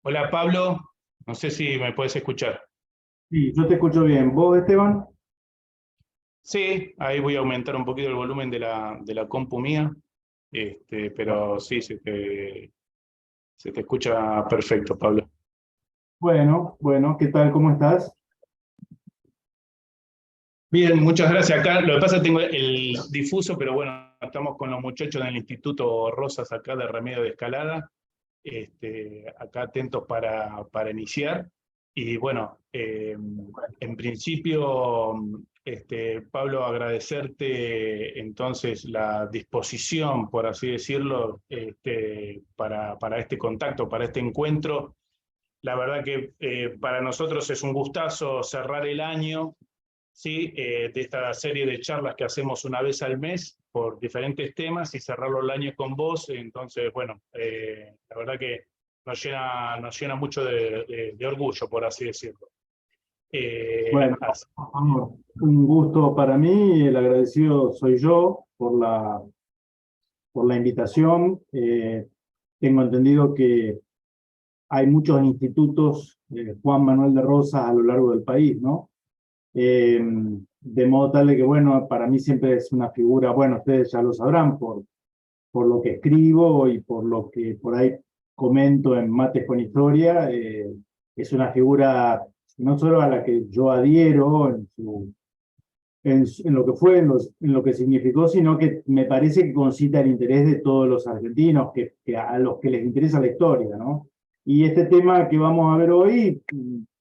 Hola Pablo, no sé si me puedes escuchar. Sí, yo te escucho bien. ¿Vos, Esteban? Sí, ahí voy a aumentar un poquito el volumen de la compu mía, pero sí, se te escucha perfecto, Pablo. Bueno, ¿qué tal? ¿Cómo estás? Bien, muchas gracias. Acá lo que pasa tengo el difuso, pero bueno, estamos con los muchachos del Instituto Rosas acá de Remedio de Escalada, acá atentos para iniciar. Y bueno, en principio, Pablo, agradecerte entonces la disposición, por así decirlo, para este contacto, para este encuentro. La verdad que para nosotros es un gustazo cerrar el año, ¿sí? De esta serie de charlas que hacemos una vez al mes por diferentes temas y cerrarlo el año con vos. Entonces, bueno, la verdad que nos llena mucho de orgullo, por así decirlo. Bueno, Así. por favor, un gusto para mí. El agradecido soy yo por la invitación. Tengo entendido que hay muchos institutos Juan Manuel de Rosas a lo largo del país, ¿no? De modo tal de que, bueno, para mí siempre es una figura, bueno, ustedes ya lo sabrán por lo que escribo y por lo que por ahí comento en Mates con Historia, es una figura no solo a la que yo adhiero en lo que fue, en lo que significó, sino que me parece que concita el interés de todos los argentinos, que a los que les interesa la historia, ¿no? Y este tema que vamos a ver hoy,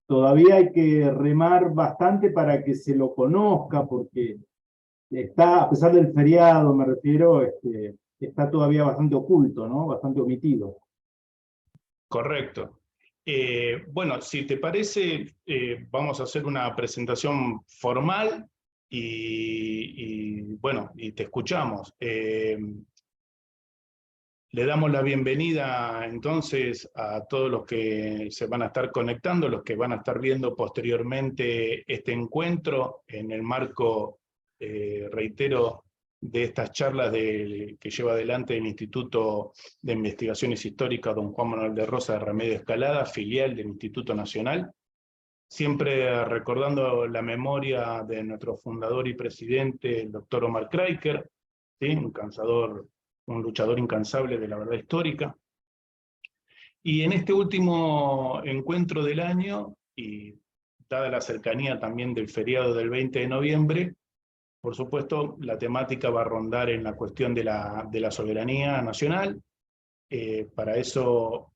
todavía hay que remar bastante para que se lo conozca, porque está, a pesar del feriado, me refiero, está todavía bastante oculto, ¿no? Bastante omitido. Correcto. Bueno, si te parece, vamos a hacer una presentación formal bueno, y te escuchamos. Le damos la bienvenida entonces a todos los que se van a estar conectando, los que van a estar viendo posteriormente este encuentro en el marco, reitero, de estas charlas que lleva adelante el Instituto de Investigaciones Históricas Don Juan Manuel de Rosas de Remedio Escalada, filial del Instituto Nacional. Siempre recordando la memoria de nuestro fundador y presidente, el doctor Omar Kraiker, ¿sí? Un luchador incansable de la verdad histórica. Y en este último encuentro del año, y dada la cercanía también del feriado del 20 de noviembre, por supuesto, la temática va a rondar en la cuestión de la soberanía nacional. Para eso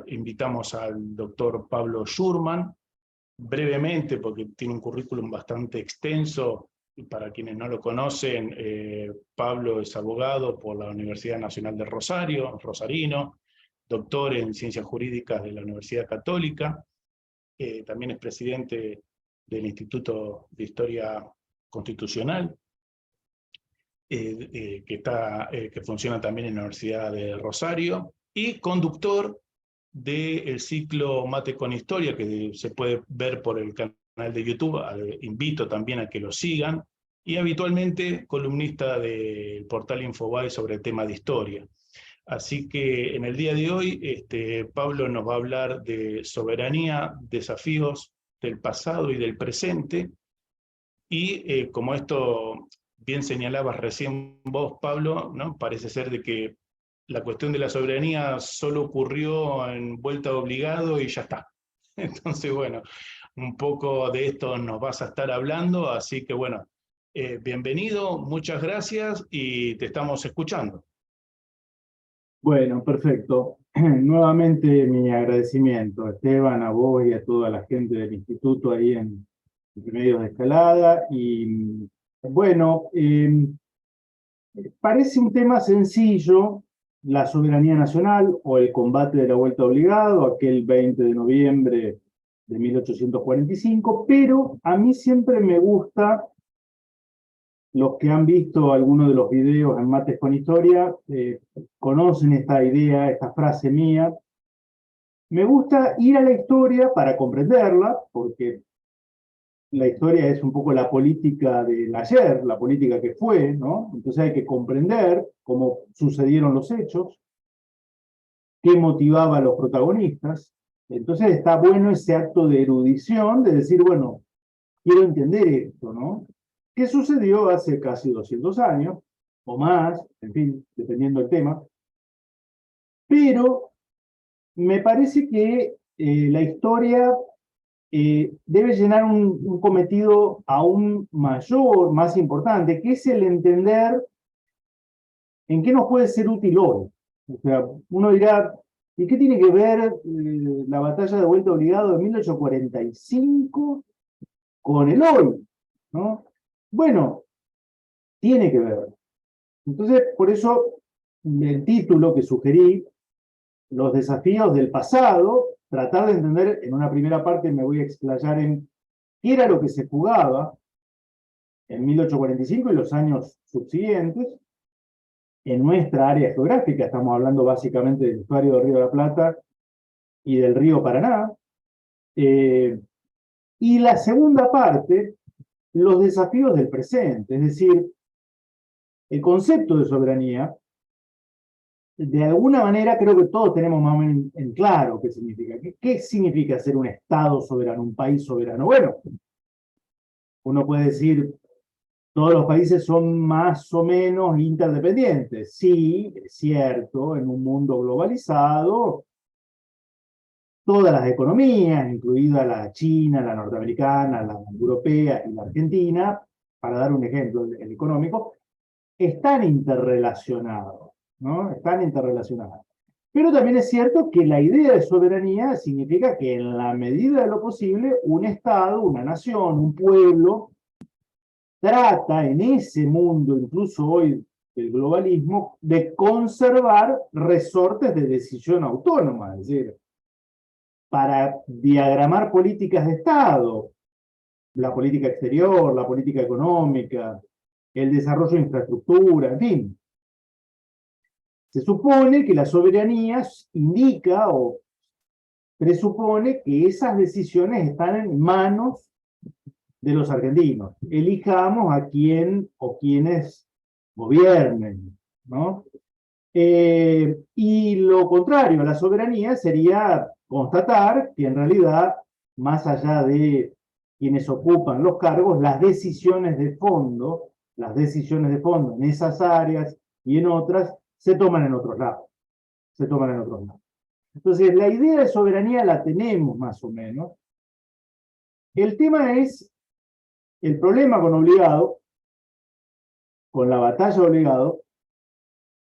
invitamos al doctor Pablo Schurman, brevemente, porque tiene un currículum bastante extenso, y para quienes no lo conocen, Pablo es abogado por la Universidad Nacional de Rosario, rosarino, doctor en Ciencias Jurídicas de la Universidad Católica, también es presidente del Instituto de Historia Constitucional, que funciona también en la Universidad de Rosario, y conductor del ciclo Mate con Historia, que se puede ver por el canal de YouTube. Invito también a que lo sigan, y habitualmente columnista del portal Infobae sobre el tema de historia. Así que en el día de hoy, Pablo nos va a hablar de soberanía, desafíos del pasado y del presente, y como esto bien señalabas recién vos, Pablo, ¿no? Parece ser de que la cuestión de la soberanía solo ocurrió en vuelta de obligado y ya está. Entonces, bueno, un poco de esto nos vas a estar hablando, así que bueno, bienvenido, muchas gracias y te estamos escuchando. Bueno, perfecto. Nuevamente mi agradecimiento, Esteban, a vos y a toda la gente del instituto ahí en Medios de Escalada. Y bueno, parece un tema sencillo, la soberanía nacional o el combate de la vuelta obligado, aquel 20 de noviembre de 1845, pero a mí siempre me gusta, los que han visto algunos de los videos en Mates con Historia, conocen esta idea, esta frase mía. Me gusta ir a la historia para comprenderla, porque la historia es un poco la política del ayer, la política que fue, ¿no? Entonces hay que comprender cómo sucedieron los hechos. qué motivaba a los protagonistas. Entonces está bueno ese acto de erudición, de decir, bueno, quiero entender esto, ¿no? ¿Qué sucedió hace casi 200 años, o más, en fin, dependiendo del tema? Pero me parece que la historia debe llenar un cometido aún mayor, más importante, que es el entender en qué nos puede ser útil hoy. O sea, uno dirá, ¿y qué tiene que ver la batalla de Vuelta Obligado de 1845 con el hoy? ¿No? Bueno, tiene que ver. Entonces, por eso el título que sugerí, Los desafíos del pasado, tratar de entender, en una primera parte me voy a explayar en qué era lo que se jugaba en 1845 y los años subsiguientes en nuestra área geográfica. Estamos hablando básicamente del estuario del Río de la Plata y del río Paraná. Y la segunda parte, los desafíos del presente, es decir, el concepto de soberanía, de alguna manera creo que todos tenemos más o menos en claro qué significa. ¿Qué significa ser un Estado soberano, un país soberano? Bueno, uno puede decir, todos los países son más o menos interdependientes. Sí, es cierto, en un mundo globalizado, todas las economías, incluida la china, la norteamericana, la europea y la argentina, para dar un ejemplo el económico, están interrelacionados, ¿no? Están interrelacionados. Pero también es cierto que la idea de soberanía significa que en la medida de lo posible, un Estado, una nación, un pueblo, trata en ese mundo, incluso hoy del globalismo, de conservar resortes de decisión autónoma, es decir, para diagramar políticas de Estado, la política exterior, la política económica, el desarrollo de infraestructura, en fin. Se supone que la soberanía indica o presupone que esas decisiones están en manos de los argentinos. Elijamos a quién o quienes gobiernen, ¿no? Y lo contrario a la soberanía sería constatar que en realidad, más allá de quienes ocupan los cargos, las decisiones de fondo en esas áreas y en otras, se toman en otros lados. Se toman en otros lados. Entonces, la idea de soberanía la tenemos más o menos. El tema es, el problema con obligado, con la batalla de obligado,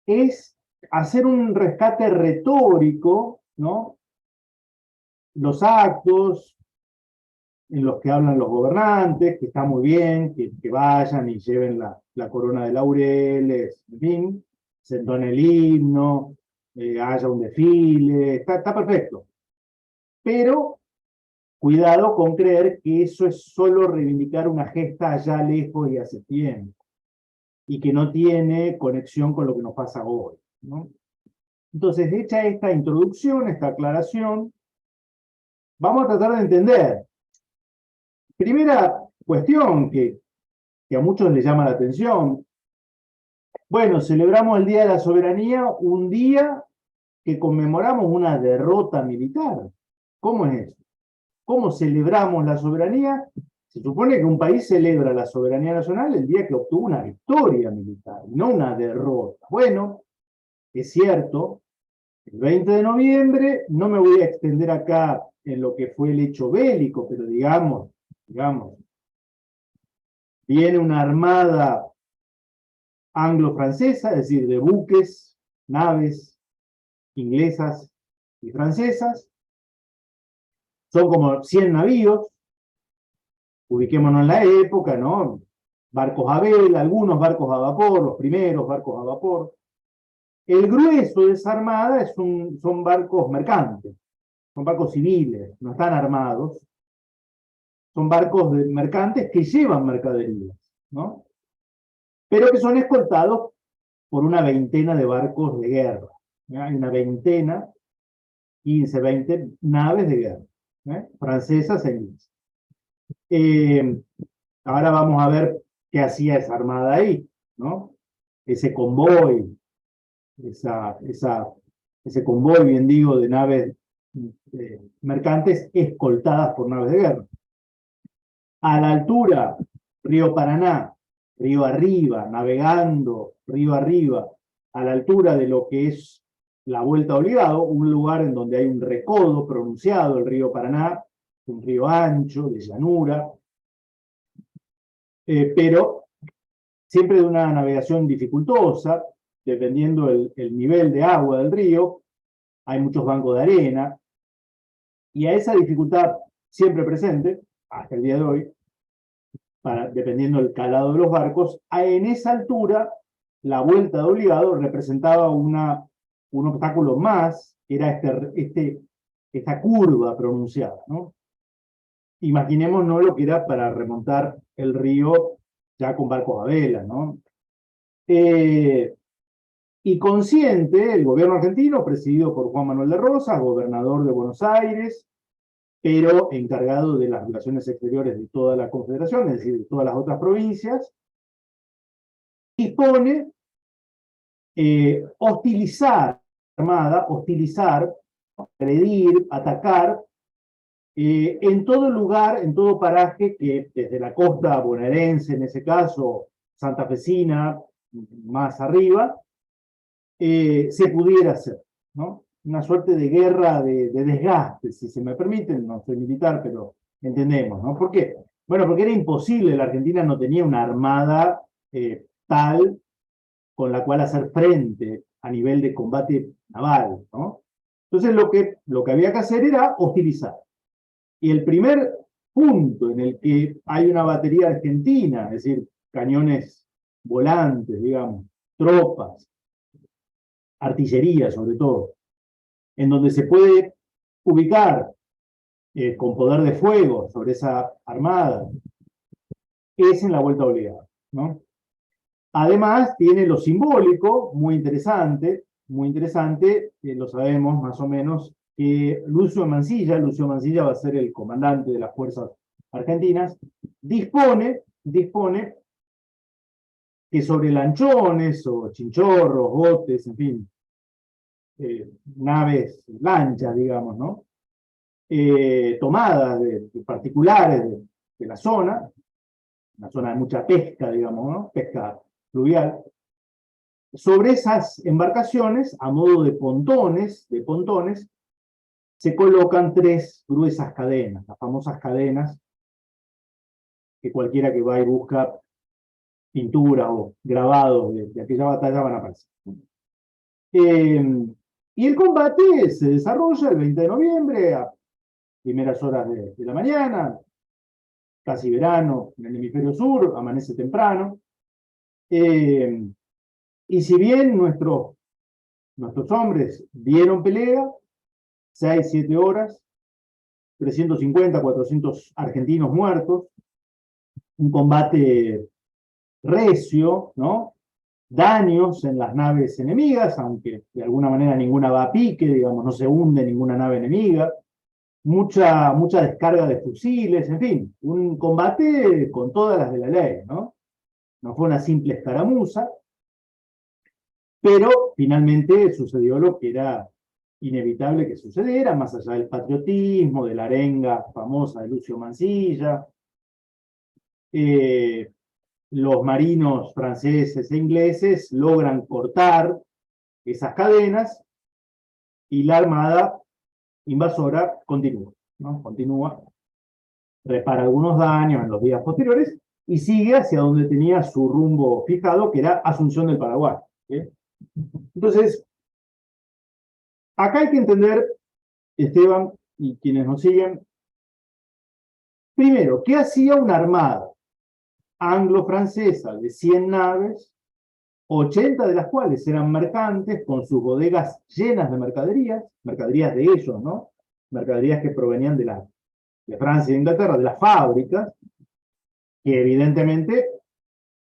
es hacer un rescate retórico, ¿no? Los actos en los que hablan los gobernantes, que está muy bien, que vayan y lleven la corona de laureles, en fin, se entone el himno, haya un desfile, está perfecto. Pero cuidado con creer que eso es solo reivindicar una gesta allá lejos y hace tiempo, y que no tiene conexión con lo que nos pasa hoy, ¿no? Entonces, hecha esta introducción, esta aclaración, vamos a tratar de entender. Primera cuestión que a muchos les llama la atención. Bueno, celebramos el Día de la Soberanía, un día que conmemoramos una derrota militar. ¿Cómo es eso? ¿Cómo celebramos la soberanía? Se supone que un país celebra la soberanía nacional el día que obtuvo una victoria militar, no una derrota. Bueno, es cierto, el 20 de noviembre, no me voy a extender acá en lo que fue el hecho bélico, pero digamos, viene una armada anglo-francesa, es decir, de buques, naves inglesas y francesas, son como 100 navíos, ubiquémonos en la época, ¿no? Barcos a vela, algunos barcos a vapor, los primeros barcos a vapor. El grueso de esa armada son barcos mercantes, son barcos civiles, no están armados, son barcos mercantes que llevan mercaderías, ¿no? Pero que son escoltados por una veintena de barcos de guerra. Hay una veintena, 15, 20 naves de guerra, francesas e inglesas. Ahora vamos a ver qué hacía esa armada ahí, ¿no? Ese convoy, esa ese convoy, bien digo, de naves mercantes escoltadas por naves de guerra. A la altura, río Paraná, río arriba, navegando, río arriba, a la altura de lo que es la Vuelta Obligado, un lugar en donde hay un recodo pronunciado, el río Paraná, un río ancho, de llanura, pero siempre de una navegación dificultosa, dependiendo el nivel de agua del río, hay muchos bancos de arena, y a esa dificultad siempre presente, hasta el día de hoy, dependiendo del calado de los barcos, en esa altura la Vuelta de Obligado representaba un obstáculo más, que era esta curva pronunciada, ¿no? Imaginémonos lo que era para remontar el río ya con barcos a vela, ¿no? Y consciente, el gobierno argentino, presidido por Juan Manuel de Rosas, gobernador de Buenos Aires, pero encargado de las relaciones exteriores de toda la Confederación, es decir, de todas las otras provincias, dispone hostilizar, agredir, atacar, en todo lugar, en todo paraje que desde la costa bonaerense, en ese caso, santafesina, más arriba, se pudiera hacer, ¿no? Una suerte de guerra de desgaste, si se me permiten, no soy militar, pero entendemos, ¿no? ¿Por qué? Bueno, porque era imposible, la Argentina no tenía una armada tal con la cual hacer frente a nivel de combate naval, ¿no? Entonces lo que había que hacer era hostilizar. Y el primer punto en el que hay una batería argentina, es decir, cañones volantes, digamos, tropas, artillería sobre todo, en donde se puede ubicar con poder de fuego sobre esa armada, es en la Vuelta Obligada, ¿no? Además, tiene lo simbólico, muy interesante, lo sabemos más o menos, que Lucio Mansilla va a ser el comandante de las fuerzas argentinas, dispone que sobre lanchones o chinchorros, botes, en fin, naves, lanchas, digamos, ¿no? Tomadas de particulares de la zona, una zona de mucha pesca, digamos, ¿no? Pesca fluvial. Sobre esas embarcaciones, a modo de pontones, se colocan 3 gruesas cadenas, las famosas cadenas que cualquiera que va y busca pinturas o grabados de aquella batalla van a aparecer. Y el combate se desarrolla el 20 de noviembre, a primeras horas de la mañana, casi verano en el hemisferio sur, amanece temprano. Y si bien nuestros hombres dieron pelea, 6, 7 horas, 350, 400 argentinos muertos, un combate recio, ¿no? Daños en las naves enemigas, aunque de alguna manera ninguna va a pique, digamos, no se hunde ninguna nave enemiga, mucha descarga de fusiles, en fin, un combate con todas las de la ley, ¿no? No fue una simple escaramuza, pero finalmente sucedió lo que era inevitable que sucediera, más allá del patriotismo, de la arenga famosa de Lucio Mansilla. Los marinos franceses e ingleses logran cortar esas cadenas y la armada invasora continúa, ¿no? Continúa, repara algunos daños en los días posteriores y sigue hacia donde tenía su rumbo fijado, que era Asunción del Paraguay, ¿sí? Entonces, acá hay que entender, Esteban y quienes nos siguen, primero, ¿qué hacía una armada anglo-francesa de 100 naves, 80 de las cuales eran mercantes, con sus bodegas llenas de mercaderías de ellos, ¿no? Mercaderías que provenían de Francia e Inglaterra, de las fábricas, que evidentemente,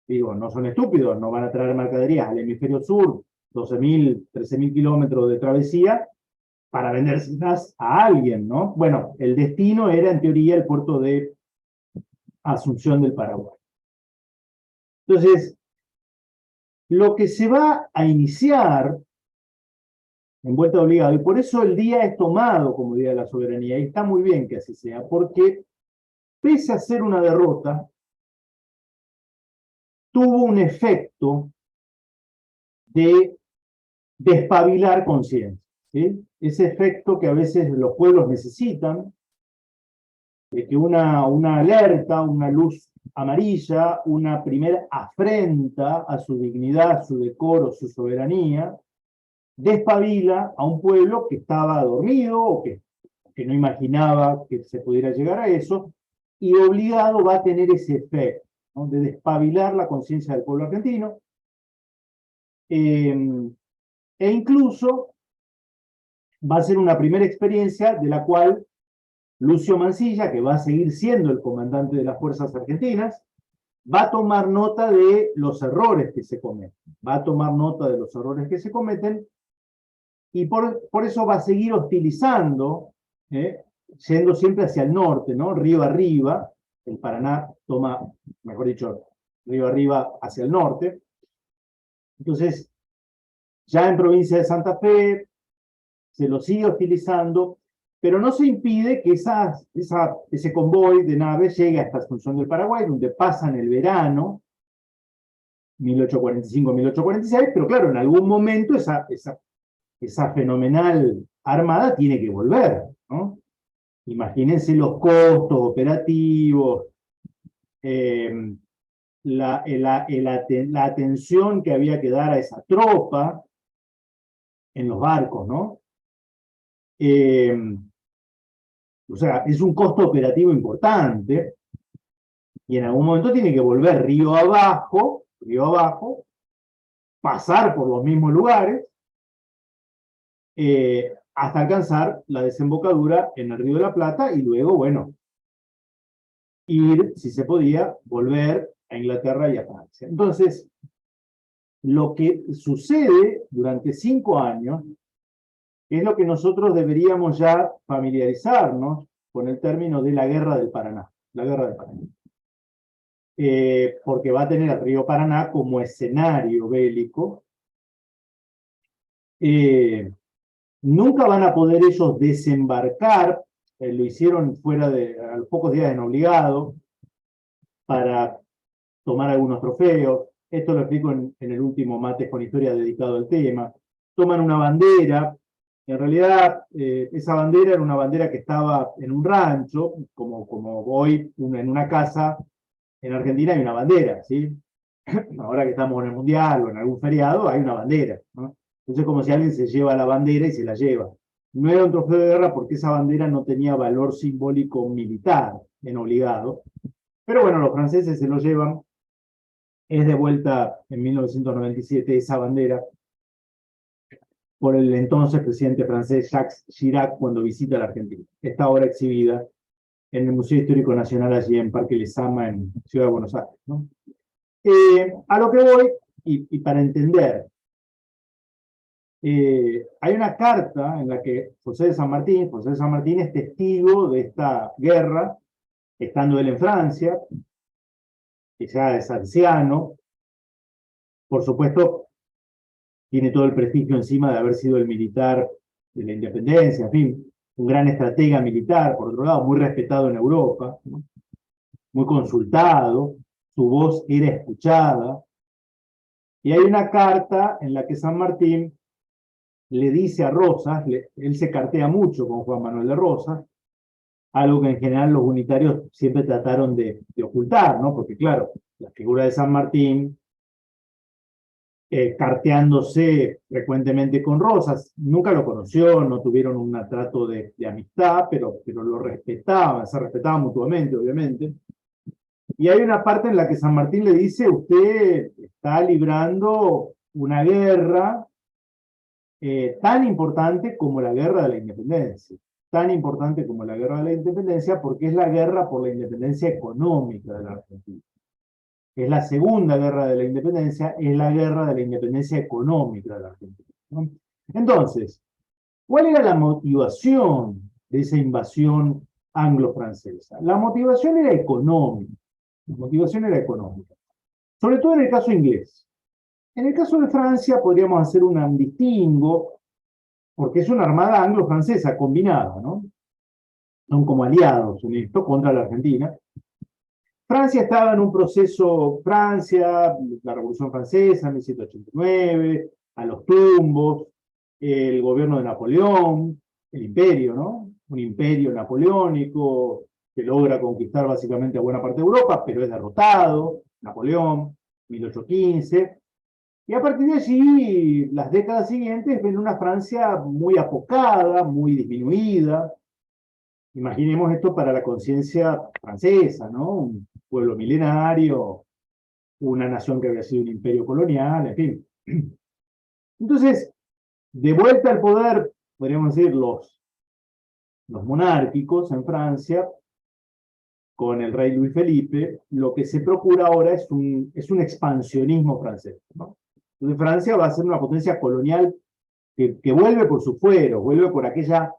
digo, no son estúpidos, no van a traer mercaderías al hemisferio sur, 12.000, 13.000 kilómetros de travesía, para vendérselas a alguien, ¿no? Bueno, el destino era en teoría el puerto de Asunción del Paraguay. Entonces, lo que se va a iniciar envuelta obligado. Y por eso el día es tomado como Día de la Soberanía. Y está muy bien que así sea, porque pese a ser una derrota, tuvo un efecto de despabilar conciencia, ¿sí? Ese efecto que a veces los pueblos necesitan, de que una alerta, una luz amarilla, una primera afrenta a su dignidad, a su decoro, su soberanía, despabila a un pueblo que estaba dormido o que no imaginaba que se pudiera llegar a eso, y obligado va a tener ese efecto, ¿no? De despabilar la conciencia del pueblo argentino, e incluso va a ser una primera experiencia de la cual Lucio Mansilla, que va a seguir siendo el comandante de las fuerzas argentinas, va a tomar nota de los errores que se cometen, va a tomar nota de los errores que se cometen, y por eso va a seguir hostilizando, yendo siempre hacia el norte, ¿no? Río arriba, el Paraná toma, mejor dicho, río arriba hacia el norte. Entonces, ya en provincia de Santa Fe, se lo sigue hostilizando, pero no se impide que ese convoy de naves llegue hasta Asunción del Paraguay, donde pasan el verano, 1845-1846, pero claro, en algún momento esa fenomenal armada tiene que volver, ¿no? Imagínense los costos operativos, la atención que había que dar a esa tropa en los barcos, ¿no? O sea, es un costo operativo importante, y en algún momento tiene que volver río abajo, pasar por los mismos lugares, hasta alcanzar la desembocadura en el Río de la Plata, y luego, bueno, ir, si se podía, volver a Inglaterra y a Francia. Entonces, lo que sucede durante 5 años es lo que nosotros deberíamos ya familiarizarnos con el término de la Guerra del Paraná. La Guerra del Paraná. Porque va a tener al río Paraná como escenario bélico. Nunca van a poder ellos desembarcar, lo hicieron a los pocos días en obligado, para tomar algunos trofeos. Esto lo explico en el último Mates con Historia dedicado al tema. Toman una bandera. En realidad, esa bandera era una bandera que estaba en un rancho, como hoy en una casa en Argentina hay una bandera, ¿sí? Ahora que estamos en el Mundial o en algún feriado, hay una bandera, ¿no? Entonces es como si alguien se lleva la bandera y se la lleva. No era un trofeo de guerra porque esa bandera no tenía valor simbólico militar en obligado. Pero bueno, los franceses se lo llevan. Es de vuelta en 1997 esa bandera por el entonces presidente francés Jacques Chirac cuando visita la Argentina. Está ahora exhibida en el Museo Histórico Nacional allí en Parque Lezama, en Ciudad de Buenos Aires, ¿no? A lo que voy, y para entender, hay una carta en la que José de San Martín es testigo de esta guerra, estando él en Francia, que ya es anciano. Por supuesto, tiene todo el prestigio encima de haber sido el militar de la independencia, en fin, un gran estratega militar, por otro lado, muy respetado en Europa, ¿no? Muy consultado, su voz era escuchada. Y hay una carta en la que San Martín le dice a Rosas, él se cartea mucho con Juan Manuel de Rosas, algo que en general los unitarios siempre trataron de ocultar, ¿no? Porque claro, la figura de San Martín, carteándose frecuentemente con Rosas, nunca lo conoció, no tuvieron un trato de amistad, pero lo respetaban, se respetaban mutuamente, obviamente. Y hay una parte en la que San Martín le dice: usted está librando una guerra tan importante como la guerra de la independencia. Tan importante como la guerra de la independencia, porque es la guerra por la independencia económica de la Argentina. Es la segunda guerra de la independencia, es la guerra de la independencia económica de la Argentina, ¿no? Entonces, ¿cuál era la motivación de esa invasión anglo-francesa? La motivación era económica. La motivación era económica. Sobre todo en el caso inglés. En el caso de Francia podríamos hacer un distingo, porque es una armada anglo-francesa combinada, ¿no? Son como aliados en esto contra la Argentina. Francia estaba en un proceso, Francia, la Revolución Francesa, 1789, a los tumbos, el gobierno de Napoleón, el imperio, ¿no? Un imperio napoleónico que logra conquistar básicamente a buena parte de Europa, pero es derrotado, Napoleón, 1815. Y a partir de allí, las décadas siguientes ven una Francia muy apocada, muy disminuida. Imaginemos esto para la conciencia francesa, ¿no? Un pueblo milenario, una nación que había sido un imperio colonial, en fin. Entonces, de vuelta al poder, podríamos decir, los monárquicos en Francia, con el rey Luis Felipe, lo que se procura ahora es un expansionismo francés, ¿no? Entonces Francia va a ser una potencia colonial que vuelve por sus fueros, vuelve por aquella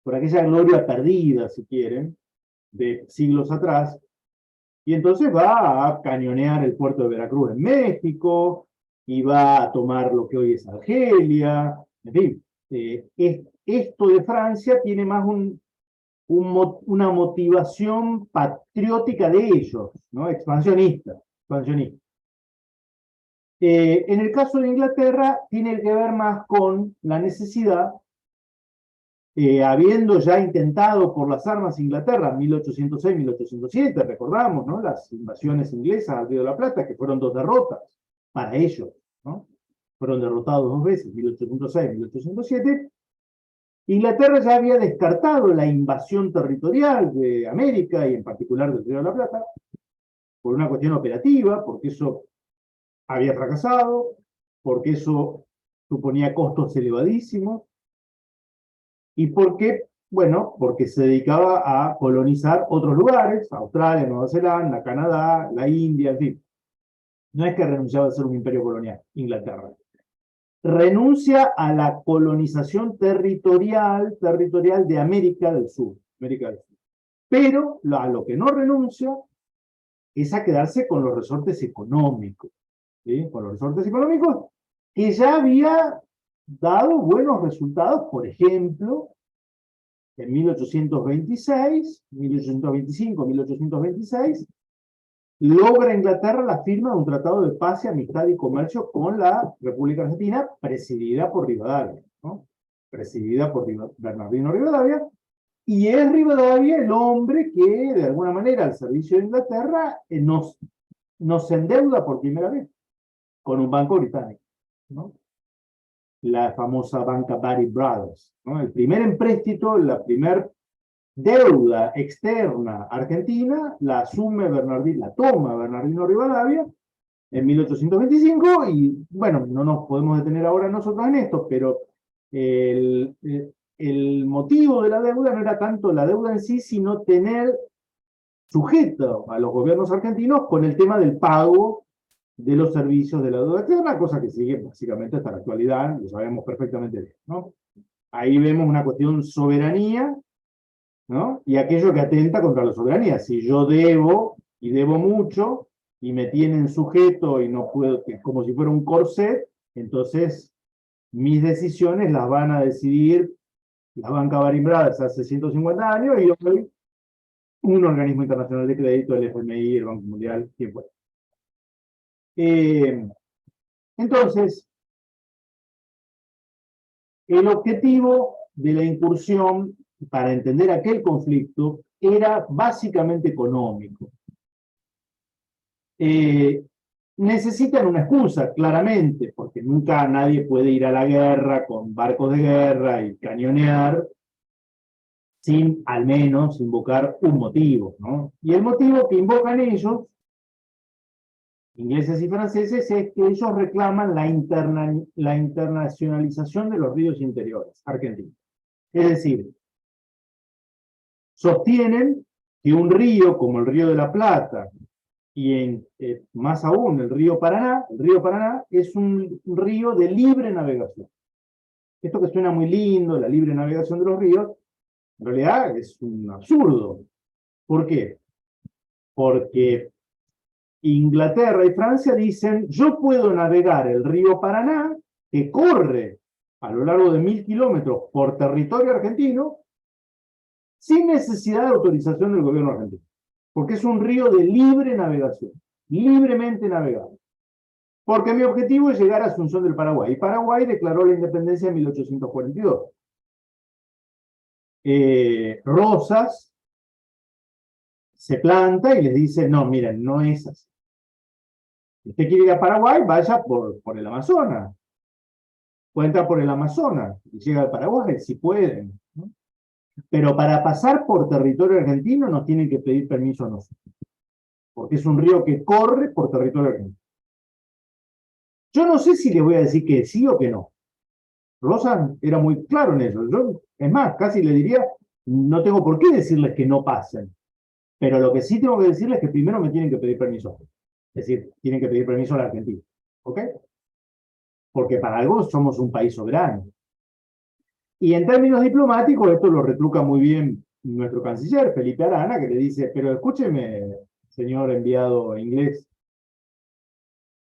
gloria perdida, si quieren, de siglos atrás, y entonces va a cañonear el puerto de Veracruz en México, y va a tomar lo que hoy es Argelia, en fin. Esto de Francia tiene más una motivación patriótica de ellos, ¿no? Expansionista. En el caso de Inglaterra, tiene que ver más con la necesidad, habiendo ya intentado por las armas Inglaterra, 1806, 1807, recordamos, ¿no? Las invasiones inglesas al Río de la Plata, que fueron 2 derrotas para ellos, ¿no? Fueron derrotados 2 veces, 1806, 1807. Inglaterra ya había descartado la invasión territorial de América y en particular del Río de la Plata por una cuestión operativa, porque eso había fracasado, porque eso suponía costos elevadísimos y porque, bueno, porque se dedicaba a colonizar otros lugares, Australia, Nueva Zelanda, Canadá, la India, en fin. No es que renunciaba a ser un imperio colonial, Inglaterra. Renuncia a la colonización territorial de América del Sur. Pero a lo que no renuncia es a quedarse con los resortes económicos. ¿Sí? Con los resortes económicos que ya había dado buenos resultados, por ejemplo, en 1826, 1825, 1826, logra Inglaterra la firma de un tratado de paz, amistad y comercio con la República Argentina, presidida por Rivadavia, ¿no? Presidida por Bernardino Rivadavia, y es Rivadavia el hombre que, de alguna manera, al servicio de Inglaterra, nos endeuda por primera vez con un banco británico, ¿no? La famosa banca Barry Brothers, ¿no? El primer empréstito, la primer deuda externa argentina la toma Bernardino Rivadavia en 1825 y bueno, no nos podemos detener ahora nosotros en esto, pero el, el motivo de la deuda no era tanto la deuda en sí, sino tener sujeto a los gobiernos argentinos con el tema del pago de los servicios de la deuda externa, cosa que sigue básicamente hasta la actualidad, lo sabemos perfectamente bien, ¿no? Ahí vemos una cuestión soberanía, ¿no? Y aquello que atenta contra la soberanía. Si yo debo, y debo mucho, y me tienen sujeto y no puedo, como si fuera un corset, entonces mis decisiones las van a decidir la banca Baring Brothers hace 150 años y hoy un organismo internacional de crédito, el FMI, el Banco Mundial, quien fuera. Entonces, el objetivo de la incursión para entender aquel conflicto era básicamente económico. Necesitan una excusa, claramente, porque nunca nadie puede ir a la guerra con barcos de guerra y cañonear sin al menos invocar un motivo, ¿no? Y el motivo que invocan ellos, ingleses y franceses, es que ellos reclaman la internacionalización de los ríos interiores argentinos. Es decir, sostienen que un río como el Río de la Plata y más aún el río Paraná es un río de libre navegación. Esto que suena muy lindo, la libre navegación de los ríos, en realidad es un absurdo. ¿Por qué? Porque Inglaterra y Francia dicen, yo puedo navegar el río Paraná, que corre a lo largo de 1000 kilómetros por territorio argentino, sin necesidad de autorización del gobierno argentino, porque es un río de libre navegación, libremente navegable. Porque mi objetivo es llegar a Asunción del Paraguay, y Paraguay declaró la independencia en 1842. Rosas se planta y les dice, no, miren, no es así. Si usted quiere ir a Paraguay, vaya por el Amazonas. Puede entrar por el Amazonas y llega al Paraguay, si pueden, ¿no? Pero para pasar por territorio argentino nos tienen que pedir permiso a nosotros, porque es un río que corre por territorio argentino. Yo no sé si les voy a decir que sí o que no. Rosa era muy claro en eso. Yo, es más, casi le diría, no tengo por qué decirles que no pasen. Pero lo que sí tengo que decirles es que primero me tienen que pedir permiso. Es decir, tienen que pedir permiso a la Argentina. ¿Ok? Porque para algo somos un país soberano. Y en términos diplomáticos, esto lo retruca muy bien nuestro canciller, Felipe Arana, que le dice, pero escúcheme, señor enviado inglés,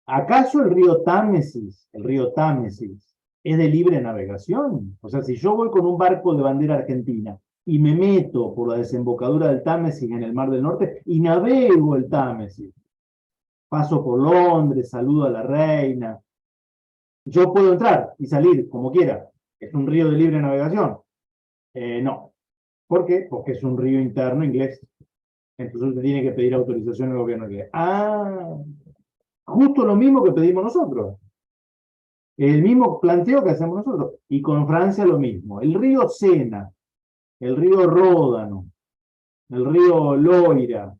¿acaso el río Támesis, es de libre navegación? O sea, si yo voy con un barco de bandera argentina y me meto por la desembocadura del Támesis en el Mar del Norte y navego el Támesis, paso por Londres, saludo a la reina, yo puedo entrar y salir como quiera. ¿Es un río de libre navegación? No. ¿Por qué? Porque es un río interno inglés. Entonces usted tiene que pedir autorización al gobierno inglés. Ah, justo lo mismo que pedimos nosotros. El mismo planteo que hacemos nosotros. Y con Francia lo mismo. El río Sena, el río Ródano, el río Loira,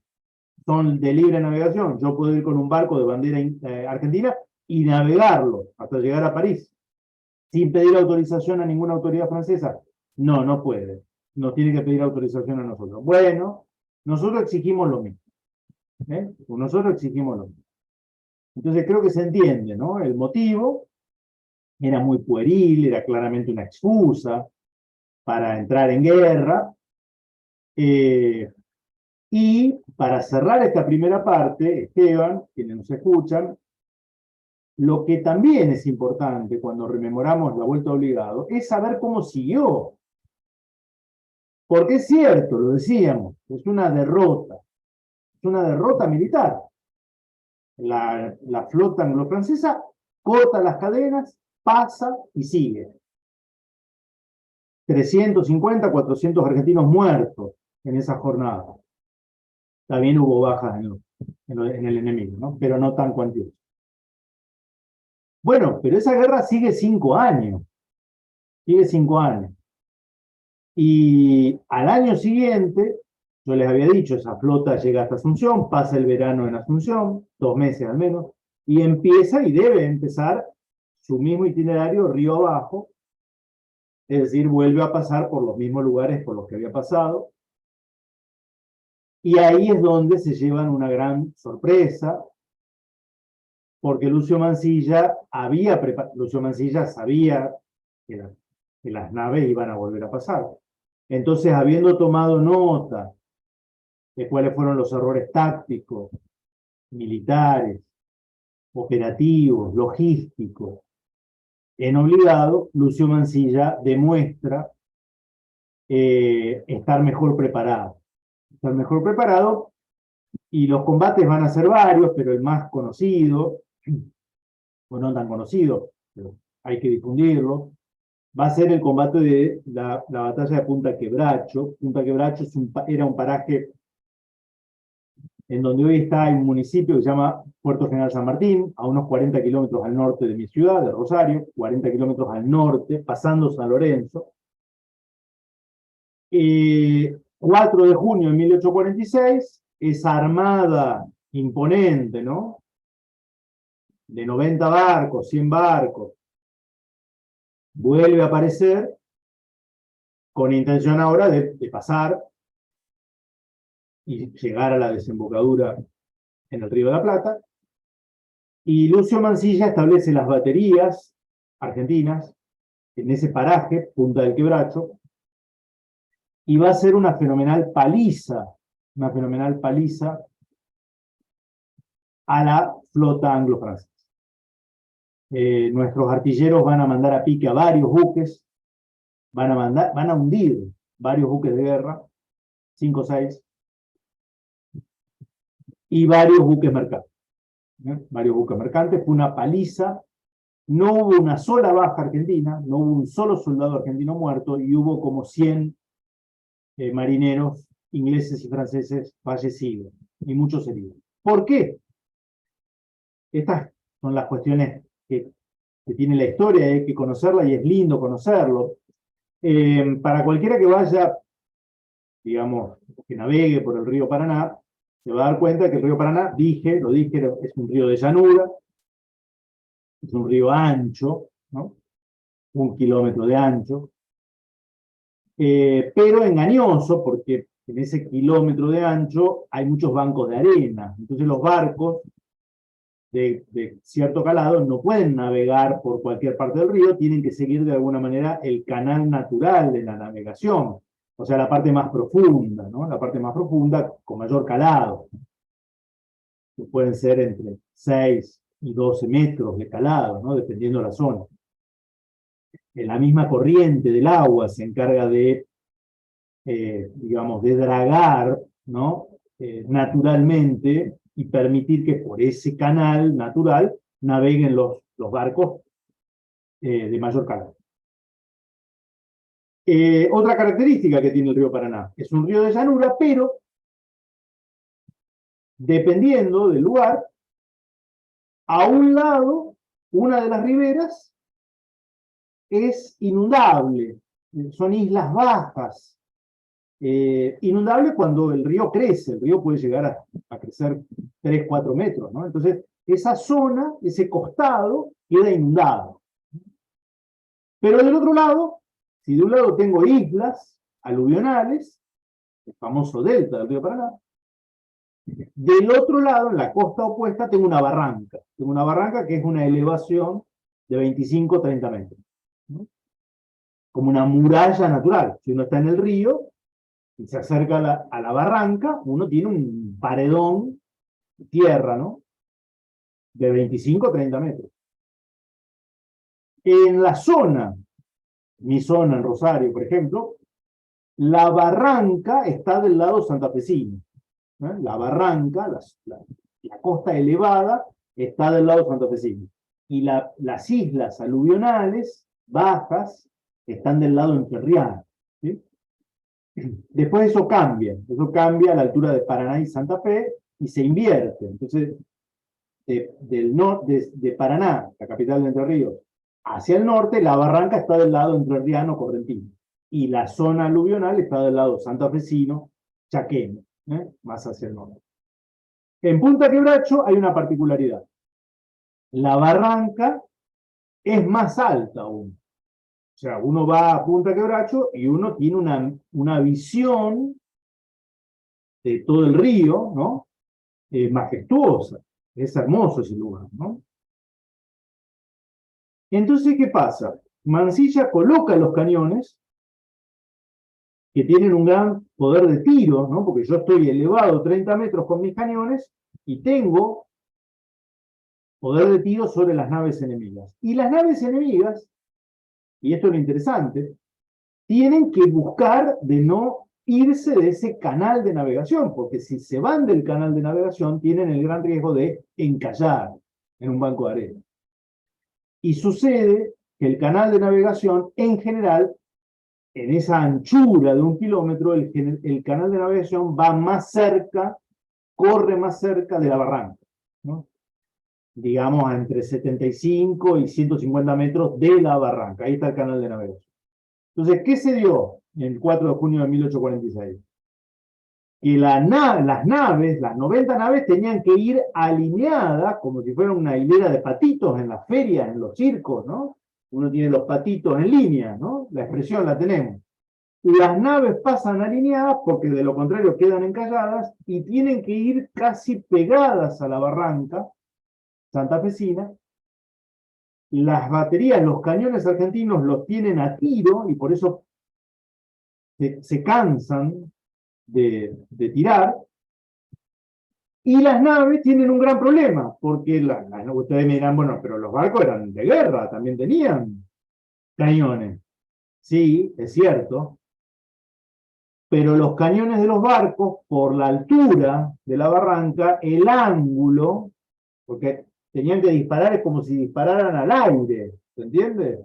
son de libre navegación. Yo puedo ir con un barco de bandera argentina y navegarlo hasta llegar a París, sin pedir autorización a ninguna autoridad francesa. No, no puede. Nos tiene que pedir autorización a nosotros. Bueno, nosotros exigimos lo mismo. Nosotros exigimos lo mismo. Entonces creo que se entiende, ¿no? El motivo era muy pueril, era claramente una excusa para entrar en guerra. Y para cerrar esta primera parte, Esteban, quienes nos escuchan, lo que también es importante cuando rememoramos la vuelta obligado es saber cómo siguió. Porque es cierto, lo decíamos, es una derrota militar. La flota anglo-francesa corta las cadenas, pasa y sigue. 350, 400 argentinos muertos en esa jornada. También hubo bajas en el enemigo, ¿no? Pero no tan cuantiosas. Bueno, pero esa guerra sigue 5 años. Sigue 5 años. Y al año siguiente, yo les había dicho, esa flota llega hasta Asunción, pasa el verano en Asunción, 2 meses al menos, y empieza y debe empezar su mismo itinerario río abajo, es decir, vuelve a pasar por los mismos lugares por los que había pasado, y ahí es donde se llevan una gran sorpresa, porque Lucio Mansilla sabía que las naves iban a volver a pasar. Entonces, habiendo tomado nota de cuáles fueron los errores tácticos, militares, operativos, logísticos, en Obligado, Lucio Mansilla demuestra estar mejor preparado. Y los combates van a ser varios, pero el más conocido, o no tan conocido, pero hay que difundirlo, va a ser el combate de la batalla de Punta Quebracho. Punta Quebracho era un paraje en donde hoy está un municipio que se llama Puerto General San Martín, a unos 40 kilómetros al norte de mi ciudad, de Rosario, 40 kilómetros al norte, pasando San Lorenzo. 4 de junio de 1846, esa armada imponente, ¿no? De 90 barcos, 100 barcos, vuelve a aparecer con intención ahora de pasar y llegar a la desembocadura en el Río de la Plata. Y Lucio Mansilla establece las baterías argentinas en ese paraje, Punta del Quebracho, y va a ser una fenomenal paliza a la flota anglo-francesa. Nuestros artilleros van a mandar a pique a varios buques, van a hundir varios buques de guerra, 5 o 6, y varios buques mercantes. Varios buques mercantes, fue una paliza, no hubo una sola baja argentina, no hubo un solo soldado argentino muerto, y hubo como 100 marineros ingleses y franceses fallecidos, y muchos heridos. ¿Por qué? Estas son las cuestiones que tiene la historia, hay que conocerla y es lindo conocerlo. Para cualquiera que vaya, digamos, que navegue por el río Paraná, se va a dar cuenta que el río Paraná, lo dije, es un río de llanura, es un río ancho, ¿no? 1 kilómetro de ancho, pero engañoso, porque en ese kilómetro de ancho hay muchos bancos de arena. Entonces los barcos de cierto calado no pueden navegar por cualquier parte del río, tienen que seguir de alguna manera el canal natural de la navegación, o sea, la parte más profunda, ¿no? La parte más profunda con mayor calado. Que pueden ser entre 6 y 12 metros de calado, ¿no? Dependiendo de la zona. En la misma corriente del agua se encarga de, digamos, de dragar, ¿no? Naturalmente, y permitir que por ese canal natural naveguen los barcos de mayor calado. Otra característica que tiene el río Paraná, es un río de llanura, pero dependiendo del lugar, a un lado, una de las riberas es inundable, son islas bajas. Inundable cuando el río crece, el río puede llegar a crecer 3, 4 metros, ¿no? Entonces, esa zona, ese costado, queda inundado. Pero del otro lado, si de un lado tengo islas aluvionales, el famoso delta del río Paraná, del otro lado, en la costa opuesta, tengo una barranca. Tengo una barranca que es una elevación de 25 o 30 metros, ¿no? Como una muralla natural. Si uno está en el río y se acerca a la barranca, uno tiene un paredón de tierra, ¿no? De 25 o 30 metros. En la zona, mi zona en Rosario, por ejemplo, la barranca está del lado santafesino. La barranca, la costa elevada, está del lado santafesino. Y las islas aluvionales, bajas, están del lado entrerriano, ¿sí? Después eso cambia a la altura de Paraná y Santa Fe, y se invierte. Entonces, de Paraná, la capital de Entre Ríos, hacia el norte, la barranca está del lado entrerriano correntino, y la zona aluvional está del lado santafesino, chaqueño, más hacia el norte. En Punta Quebracho hay una particularidad. La barranca es más alta aún. O sea, uno va a Punta Quebracho y uno tiene una visión de todo el río, ¿no? Majestuosa. Es hermoso ese lugar, ¿no? Entonces, ¿qué pasa? Mansilla coloca los cañones, que tienen un gran poder de tiro, ¿no? Porque yo estoy elevado 30 metros con mis cañones y tengo poder de tiro sobre las naves enemigas. Y las naves enemigas, y esto es lo interesante, tienen que buscar de no irse de ese canal de navegación, porque si se van del canal de navegación, tienen el gran riesgo de encallar en un banco de arena. Y sucede que el canal de navegación, en general, en esa anchura de 1 kilómetro, el canal de navegación va más cerca, corre más cerca de la barranca, ¿no? Digamos, entre 75 y 150 metros de la barranca. Ahí está el canal de navegación. Entonces, ¿qué se dio el 4 de junio de 1846? Que las 90 naves, tenían que ir alineadas, como si fuera una hilera de patitos en las ferias, en los circos, ¿no? Uno tiene los patitos en línea, ¿no? La expresión la tenemos. Las naves pasan alineadas porque de lo contrario quedan encalladas y tienen que ir casi pegadas a la barranca santafesina. Las baterías, los cañones argentinos los tienen a tiro y por eso se cansan de tirar, Y las naves tienen un gran problema, porque ustedes me dirán, bueno, pero los barcos eran de guerra, también tenían cañones. Sí, es cierto, pero los cañones de los barcos, por la altura de la barranca, el ángulo, porque tenían que disparar, es como si dispararan al aire, ¿se entiende?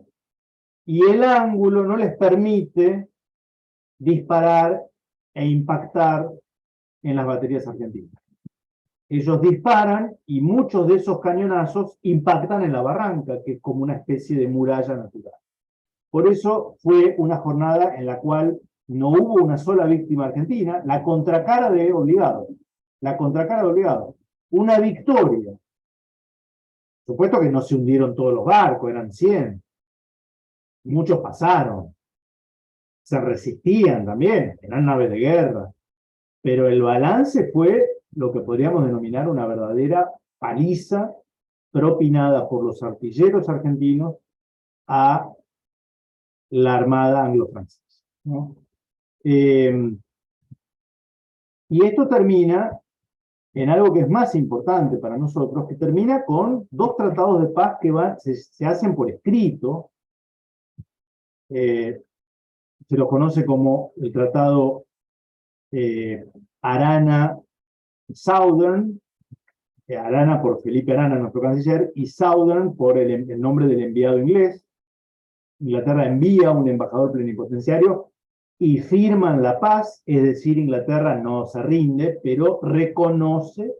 Y el ángulo no les permite disparar e impactar en las baterías argentinas. Ellos disparan y muchos de esos cañonazos impactan en la barranca, que es como una especie de muralla natural. Por eso fue una jornada en la cual no hubo una sola víctima argentina, la contracara de obligado. La contracara de obligado. Una victoria. Supuesto que no se hundieron todos los barcos, eran 100. Muchos pasaron. Se resistían también, eran naves de guerra. Pero el balance fue lo que podríamos denominar una verdadera paliza propinada por los artilleros argentinos a la armada anglo-francesa, ¿no? Y esto termina en algo que es más importante para nosotros, que termina con 2 tratados de paz que se hacen por escrito. Se los conoce como el tratado Arana-Southern, Arana por Felipe Arana, nuestro canciller, y Southern por el nombre del enviado inglés. Inglaterra envía un embajador plenipotenciario y firman la paz, es decir, Inglaterra no se rinde, pero reconoce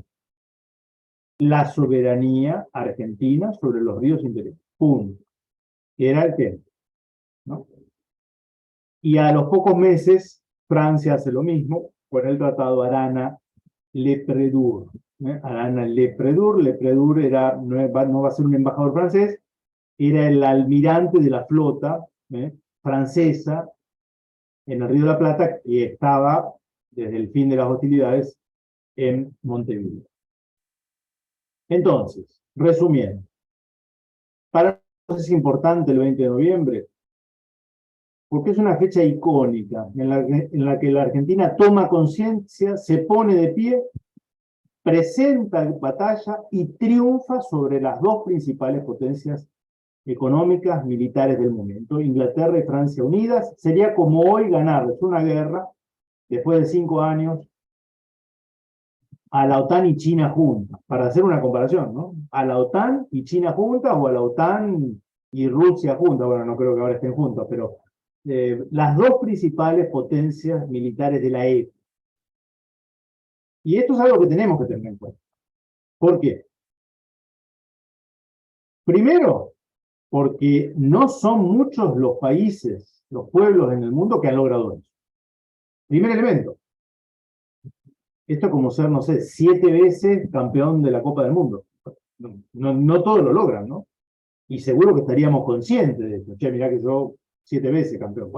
la soberanía argentina sobre los ríos interiores. Punto. Era el tema, ¿no? Y a los pocos meses, Francia hace lo mismo con el tratado Arana-Lepredeur. Arana-Lepredeur, Lepredeur era, no va a ser un embajador francés, era el almirante de la flota francesa en el Río de la Plata, que estaba desde el fin de las hostilidades en Montevideo. Entonces, resumiendo, para nosotros es importante el 20 de noviembre, porque es una fecha icónica en la que la Argentina toma conciencia, se pone de pie, presenta batalla y triunfa sobre las 2 principales potencias económicas, militares del momento, Inglaterra y Francia unidas. Sería como hoy ganarles una guerra, después de 5 años, a la OTAN y China juntas, para hacer una comparación, ¿no? A la OTAN y China juntas, o a la OTAN y Rusia juntas. Bueno, no creo que ahora estén juntas, pero las 2 principales potencias militares de la época. Y esto es algo que tenemos que tener en cuenta. ¿Por qué? Primero, porque no son muchos los países, los pueblos en el mundo que han logrado eso. Primer elemento. Esto es como ser, no sé, 7 veces campeón de la Copa del Mundo. No todos lo logran, ¿no? Y seguro que estaríamos conscientes de esto. Che, mirá que yo 7 veces campeón.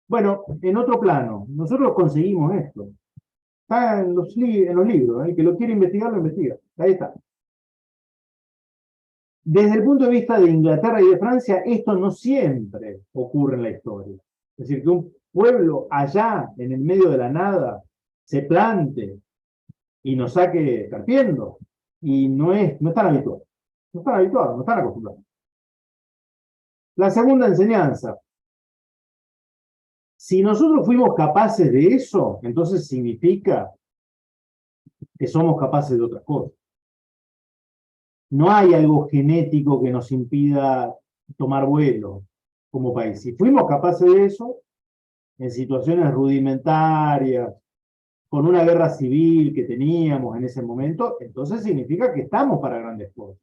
Bueno, en otro plano, nosotros conseguimos esto. Está en los libros, el que lo quiere investigar, lo investiga. Ahí está. Desde el punto de vista de Inglaterra y de Francia, esto no siempre ocurre en la historia. Es decir, que un pueblo allá, en el medio de la nada, se plante y nos saque carpiendo, y no están habituados. No están habituados, no están acostumbrados. La segunda enseñanza. Si nosotros fuimos capaces de eso, entonces significa que somos capaces de otras cosas. No hay algo genético que nos impida tomar vuelo como país. Si fuimos capaces de eso, en situaciones rudimentarias, con una guerra civil que teníamos en ese momento, entonces significa que estamos para grandes cosas.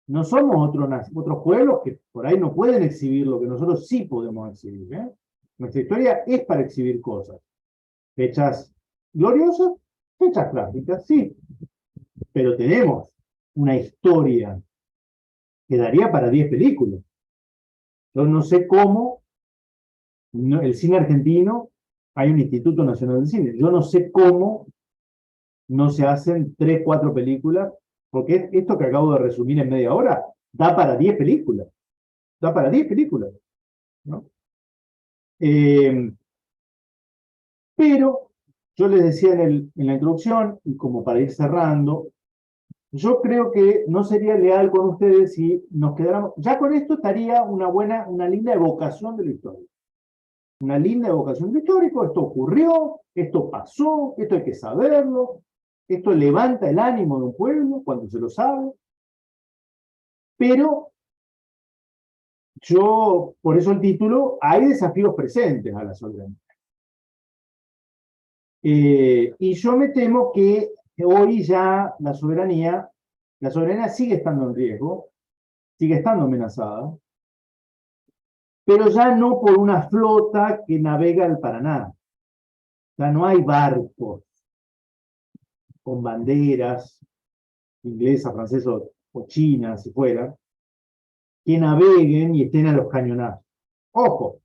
No somos otros pueblos que por ahí no pueden exhibir lo que nosotros sí podemos exhibir, ¿eh? Nuestra historia es para exhibir cosas. Fechas gloriosas, fechas trágicas, sí. Pero tenemos una historia que daría para 10 películas. Yo no sé cómo el cine argentino, hay un Instituto Nacional de Cine, yo no sé cómo no se hacen 3, 4 películas, porque esto que acabo de resumir en media hora da para 10 películas. Da para 10 películas, ¿no? Pero yo les decía en la introducción, y como para ir cerrando, yo creo que no sería leal con ustedes si nos quedáramos, ya con esto estaría una linda evocación de la historia. Una linda evocación de lo histórico, esto ocurrió, esto pasó, esto hay que saberlo, esto levanta el ánimo de un pueblo cuando se lo sabe, pero yo, por eso el título, hay desafíos presentes a la soberanía. Y yo me temo que hoy ya la soberanía sigue estando en riesgo, sigue estando amenazada, pero ya no por una flota que navega el Paraná. Ya no hay barcos con banderas inglesas, francesas o chinas, si fuera, que naveguen y estén a los cañonazos. Ojo,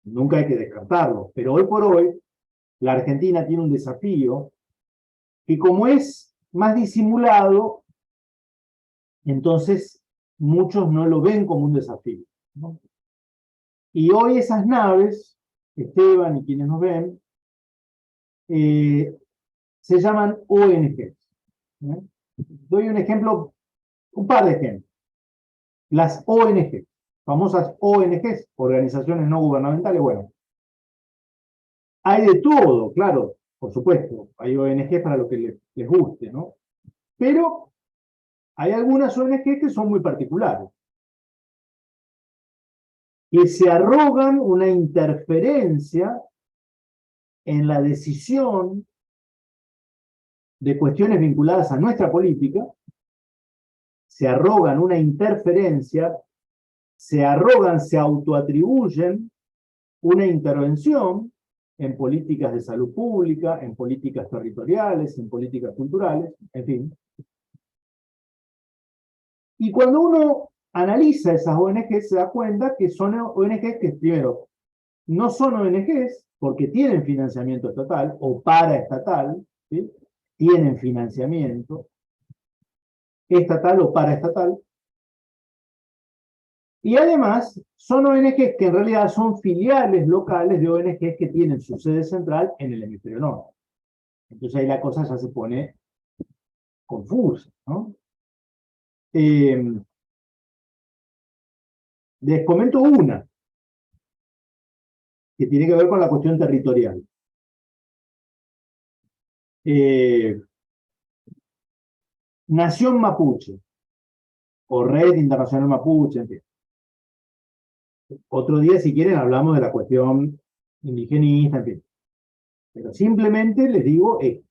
nunca hay que descartarlo, pero hoy por hoy la Argentina tiene un desafío que, como es más disimulado, entonces muchos no lo ven como un desafío, ¿no? Y hoy esas naves, Esteban y quienes nos ven, se llaman ONG. ¿No? Doy un ejemplo, un par de ejemplos. Las ONG, famosas ONGs, organizaciones no gubernamentales, bueno, hay de todo, claro, por supuesto, hay ONG para lo que les guste, ¿no? Pero hay algunas ONG que son muy particulares, que se arrogan una interferencia en la decisión de cuestiones vinculadas a nuestra política, se arrogan una interferencia, se arrogan, se autoatribuyen una intervención en políticas de salud pública, en políticas territoriales, en políticas culturales, en fin. Y cuando uno analiza esas ONG se da cuenta que son ONGs que, primero, no son ONGs porque tienen financiamiento estatal o paraestatal, ¿sí? Tienen financiamiento estatal o paraestatal, y además son ONGs que en realidad son filiales locales de ONGs que tienen su sede central en el hemisferio norte. Entonces ahí la cosa ya se pone confusa, ¿no? Les comento una, que tiene que ver con la cuestión territorial. Nación Mapuche, o Red Internacional Mapuche, en fin. Otro día, si quieren, hablamos de la cuestión indigenista, en fin. Pero simplemente les digo esto.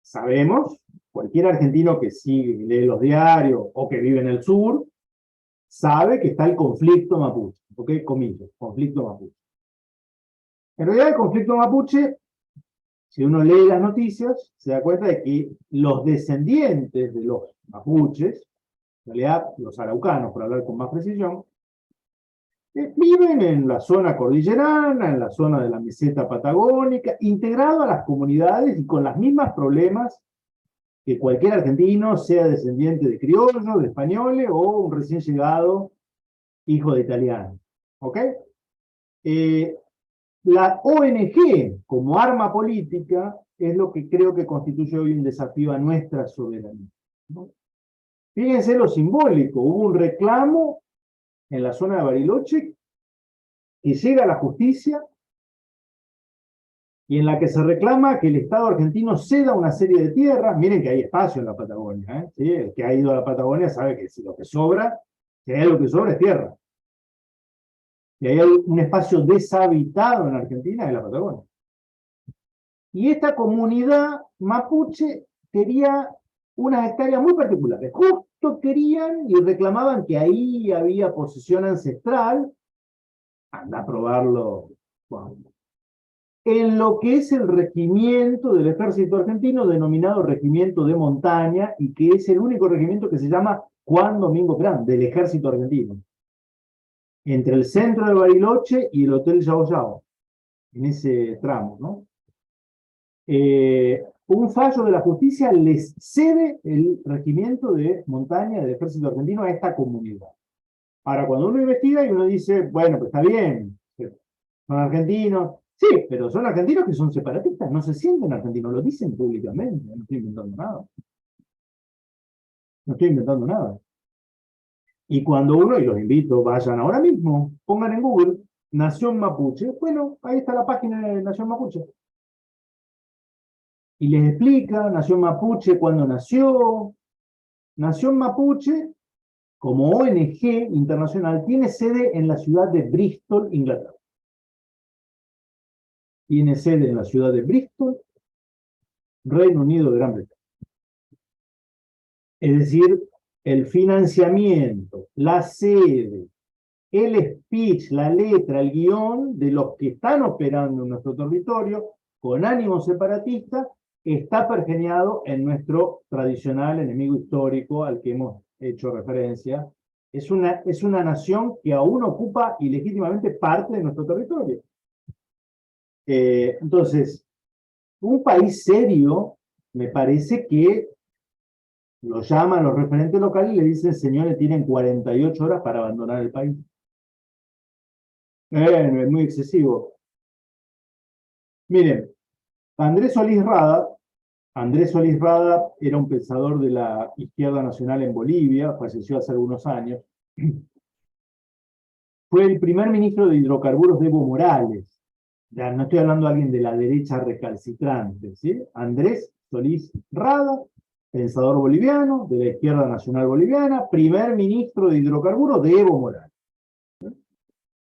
Sabemos, cualquier argentino que sigue, lee los diarios o que vive en el sur, sabe que está el conflicto mapuche. ¿Ok? Comillas, conflicto mapuche. En realidad, el conflicto mapuche, si uno lee las noticias, se da cuenta de que los descendientes de los mapuches, en realidad los araucanos, por hablar con más precisión, viven en la zona cordillerana, en la zona de la meseta patagónica, integrado a las comunidades y con los mismos problemas que cualquier argentino, sea descendiente de criollos, de españoles o un recién llegado hijo de italiano. ¿Ok? La ONG como arma política es lo que creo que constituye hoy un desafío a nuestra soberanía, ¿no? Fíjense lo simbólico, hubo un reclamo en la zona de Bariloche que llega a la justicia y en la que se reclama que el Estado argentino ceda una serie de tierras. Miren que hay espacio en la Patagonia, ¿eh? ¿Sí? El que ha ido a la Patagonia sabe que si lo que sobra, si hay algo que sobra es tierra. Y hay un espacio deshabitado en Argentina, de la Patagonia. Y esta comunidad mapuche quería unas hectáreas muy particulares. Justo querían y reclamaban que ahí había posesión ancestral. Anda a probarlo. Bueno, en lo que es el regimiento del ejército argentino, denominado regimiento de montaña, y que es el único regimiento que se llama Juan Domingo Perón, del ejército argentino. Entre el centro de Bariloche y el Hotel Yao Yao, en ese tramo, ¿no? Un fallo de la justicia les cede el regimiento de montaña del ejército argentino a esta comunidad. Ahora, cuando uno investiga y uno dice, bueno, pues está bien, son argentinos, Sí, pero son argentinos que son separatistas, no se sienten argentinos, lo dicen públicamente, no estoy inventando nada. No estoy inventando nada. Y cuando uno, y los invito, vayan ahora mismo, pongan en Google, Nación Mapuche, bueno, ahí está la página de Nación Mapuche. Y les explica Nación Mapuche cuándo nació. Nación Mapuche, como ONG internacional, tiene sede en la ciudad de Bristol, Inglaterra. Tiene sede en la ciudad de Bristol, Reino Unido de Gran Bretaña. Es decir, el financiamiento, la sede, el speech, la letra, el guión de los que están operando en nuestro territorio con ánimo separatista está pergeñado en nuestro tradicional enemigo histórico al que hemos hecho referencia. Es una nación que aún ocupa ilegítimamente parte de nuestro territorio. Entonces, un país serio, me parece que lo llaman los referentes locales y le dicen, señores, tienen 48 horas para abandonar el país. Es muy excesivo. Miren, Andrés Solís Rada era un pensador de la izquierda nacional en Bolivia, falleció hace algunos años. Fue el primer ministro de hidrocarburos de Evo Morales. Ya no estoy hablando de alguien de la derecha recalcitrante, ¿sí? Andrés Solís Rada, pensador boliviano, de la izquierda nacional boliviana, primer ministro de hidrocarburos de Evo Morales.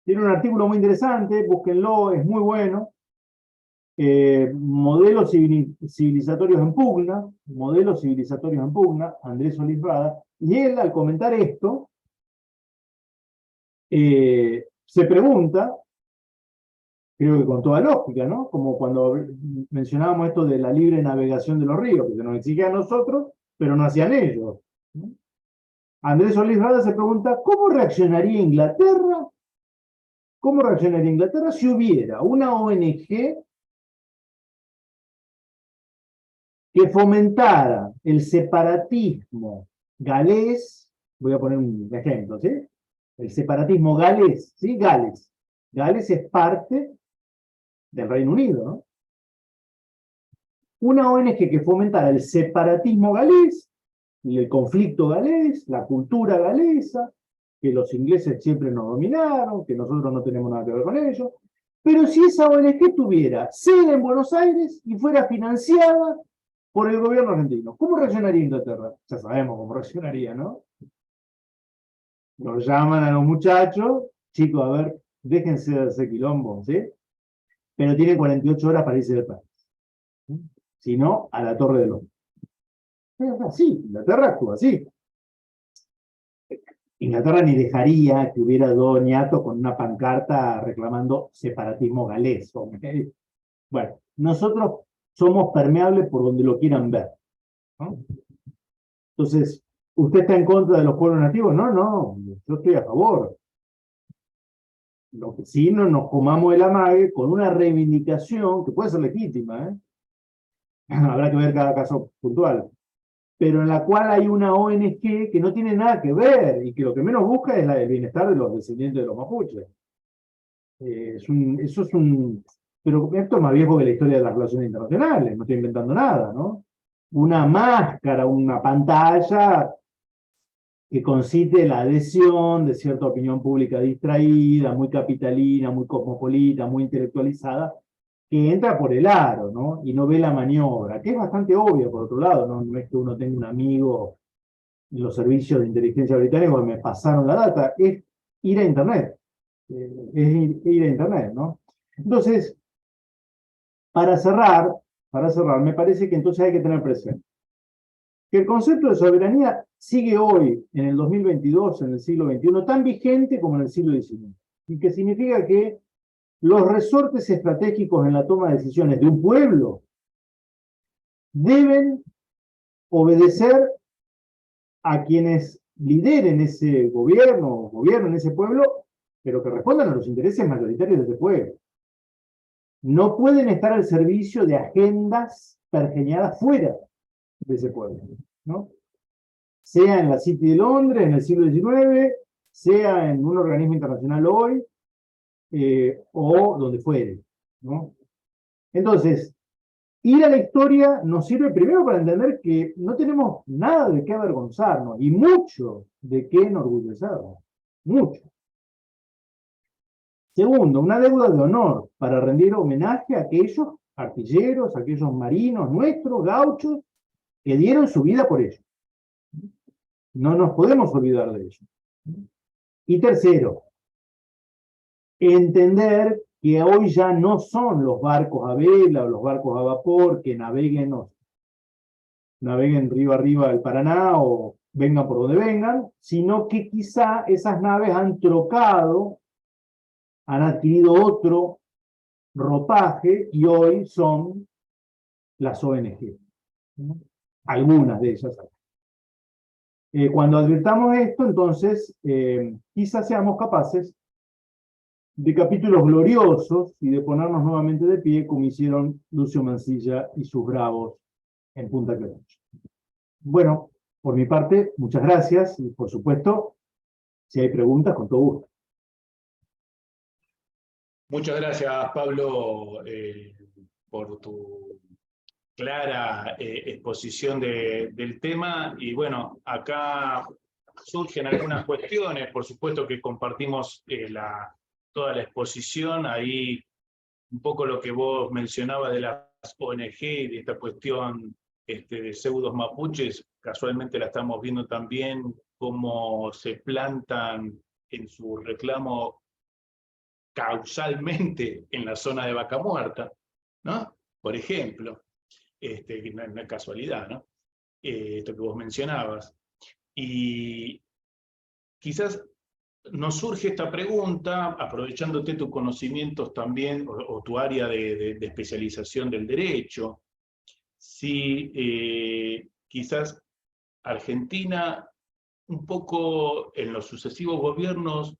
Tiene un artículo muy interesante, búsquenlo, es muy bueno. Modelos civilizatorios en pugna, Andrés Solís Rada, y él al comentar esto, se pregunta, creo que con toda lógica, ¿no? Como cuando mencionábamos esto de la libre navegación de los ríos, que se nos exigía a nosotros, pero no hacían ellos, ¿no? Andrés Solís Rada se pregunta, ¿cómo reaccionaría Inglaterra? ¿Cómo reaccionaría Inglaterra si hubiera una ONG que fomentara el separatismo galés? Voy a poner un ejemplo, ¿sí? El separatismo galés, ¿sí? Gales. Gales es parte del Reino Unido, ¿no? Una ONG que fomentara el separatismo galés, y el conflicto galés, la cultura galesa, que los ingleses siempre nos dominaron, que nosotros no tenemos nada que ver con ellos, pero si esa ONG tuviera sede en Buenos Aires y fuera financiada por el gobierno argentino, ¿cómo reaccionaría Inglaterra? Ya sabemos cómo reaccionaría, ¿no? Nos llaman a los muchachos, chicos, a ver, déjense de ese quilombo, ¿sí? Pero tienen 48 horas para irse del país. Si no, a la Torre de Londres. Es así, Inglaterra actúa así. Inglaterra ni dejaría que hubiera dos ñatos con una pancarta reclamando separatismo galés. Bueno, nosotros somos permeables por donde lo quieran ver, ¿no? Entonces, ¿usted está en contra de los pueblos nativos? No, no, yo estoy a favor. Lo que sí no nos comamos el amague con una reivindicación que puede ser legítima, ¿eh? Habrá que ver cada caso puntual, pero en la cual hay una ONG que no tiene nada que ver y que lo que menos busca es el bienestar de los descendientes de los mapuches. Eso es un... Pero esto es más viejo que la historia de las relaciones internacionales, no estoy inventando nada, ¿no? Una máscara, una pantalla que concite la adhesión de cierta opinión pública distraída, muy capitalina, muy cosmopolita, muy intelectualizada, que entra por el aro, ¿no? Y no ve la maniobra, que es bastante obvia, por otro lado, ¿no? No es que uno tenga un amigo en los servicios de inteligencia británicos que me pasaron la data, es ir a Internet. Es ir a Internet, ¿no? Entonces, para cerrar, me parece que entonces hay que tener presente que el concepto de soberanía sigue hoy, en el 2022, en el siglo XXI, tan vigente como en el siglo XIX. Y que significa que los resortes estratégicos en la toma de decisiones de un pueblo deben obedecer a quienes lideren ese gobierno o gobiernen ese pueblo, pero que respondan a los intereses mayoritarios de ese pueblo. No pueden estar al servicio de agendas pergeñadas fuera de ese pueblo, ¿no? Sea en la City de Londres en el siglo XIX, sea en un organismo internacional hoy, o donde fuere. ¿no? Entonces, ir a la historia nos sirve primero para entender que no tenemos nada de qué avergonzarnos y mucho de qué enorgullecernos. Mucho. Segundo, una deuda de honor para rendir homenaje a aquellos artilleros, a aquellos marinos nuestros, gauchos, que dieron su vida por ello. No nos podemos olvidar de ello. Y tercero, entender que hoy ya no son los barcos a vela o los barcos a vapor que naveguen río arriba del Paraná o vengan por donde vengan, sino que quizá esas naves han trocado, han adquirido otro ropaje y hoy son las ONG. Algunas de ellas. Cuando advirtamos esto, entonces, quizás seamos capaces de capítulos gloriosos y de ponernos nuevamente de pie, como hicieron Lucio Mansilla y sus bravos en Punta Clemente. Bueno, por mi parte, muchas gracias y por supuesto, si hay preguntas, con todo gusto. Muchas gracias, Pablo, por tu clara exposición del tema. Y bueno, acá surgen algunas cuestiones, por supuesto que compartimos toda la exposición, ahí un poco lo que vos mencionabas de las ONG y de esta cuestión de pseudos mapuches, casualmente la estamos viendo también, cómo se plantan en su reclamo causalmente en la zona de Vaca Muerta, ¿no? Por ejemplo, que no es casualidad, ¿no? Esto que vos mencionabas. Y quizás nos surge esta pregunta, aprovechándote tus conocimientos también, o tu área de especialización del derecho, si quizás Argentina, un poco en los sucesivos gobiernos,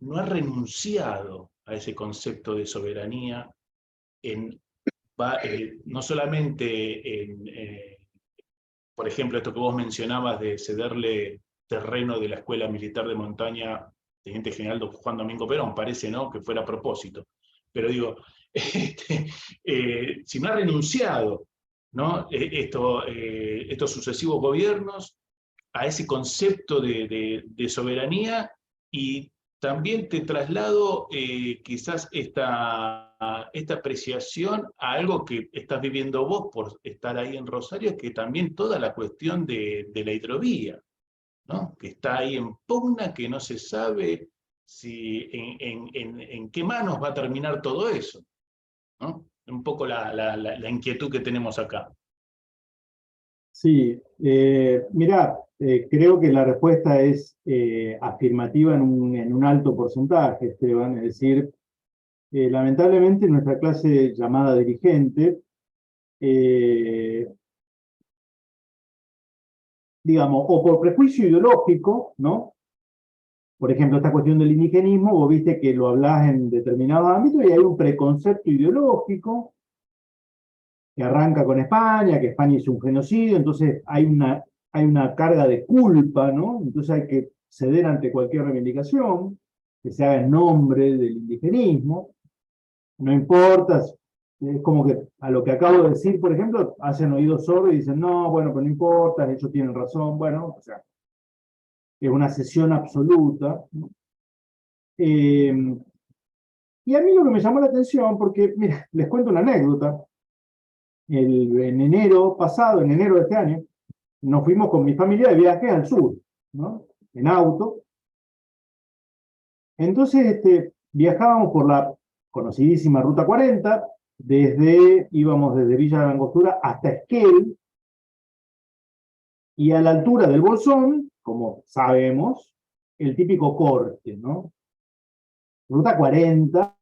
no ha renunciado a ese concepto de soberanía, no solamente por ejemplo, esto que vos mencionabas de cederle terreno de la Escuela Militar de Montaña, Teniente General Don Juan Domingo Perón, parece, ¿no?, que fuera a propósito. Pero digo, si no ha renunciado, ¿no?, estos sucesivos gobiernos a ese concepto de soberanía, y también te traslado quizás esta apreciación a algo que estás viviendo vos por estar ahí en Rosario, que también toda la cuestión de la hidrovía, ¿no?, que está ahí en pugna, que no se sabe si, en qué manos va a terminar todo eso, ¿no? Un poco la inquietud que tenemos acá. Sí, mirá, creo que la respuesta es afirmativa en un alto porcentaje, Esteban. Es decir, lamentablemente nuestra clase llamada dirigente, digamos, o por prejuicio ideológico, ¿no? Por ejemplo, esta cuestión del indigenismo, vos viste que lo hablás en determinados ámbitos y hay un preconcepto ideológico que arranca con España, que España hizo un genocidio, entonces hay una carga de culpa, ¿no? Entonces hay que ceder ante cualquier reivindicación que se haga en nombre del indigenismo. No importa, es como que a lo que acabo de decir, por ejemplo, hacen oídos sordos y dicen, no, bueno, pero no importa, ellos tienen razón, bueno, o sea, es una cesión absoluta. Y a mí lo que me llamó la atención, porque, mira, les cuento una anécdota. En enero pasado, en enero de este año, nos fuimos con mi familia de viaje al sur, ¿no?, en auto. Entonces, viajábamos por la conocidísima Ruta 40, íbamos desde Villa de la Angostura hasta Esquel, y a la altura del Bolsón, como sabemos, el típico corte, ¿no? Ruta 40,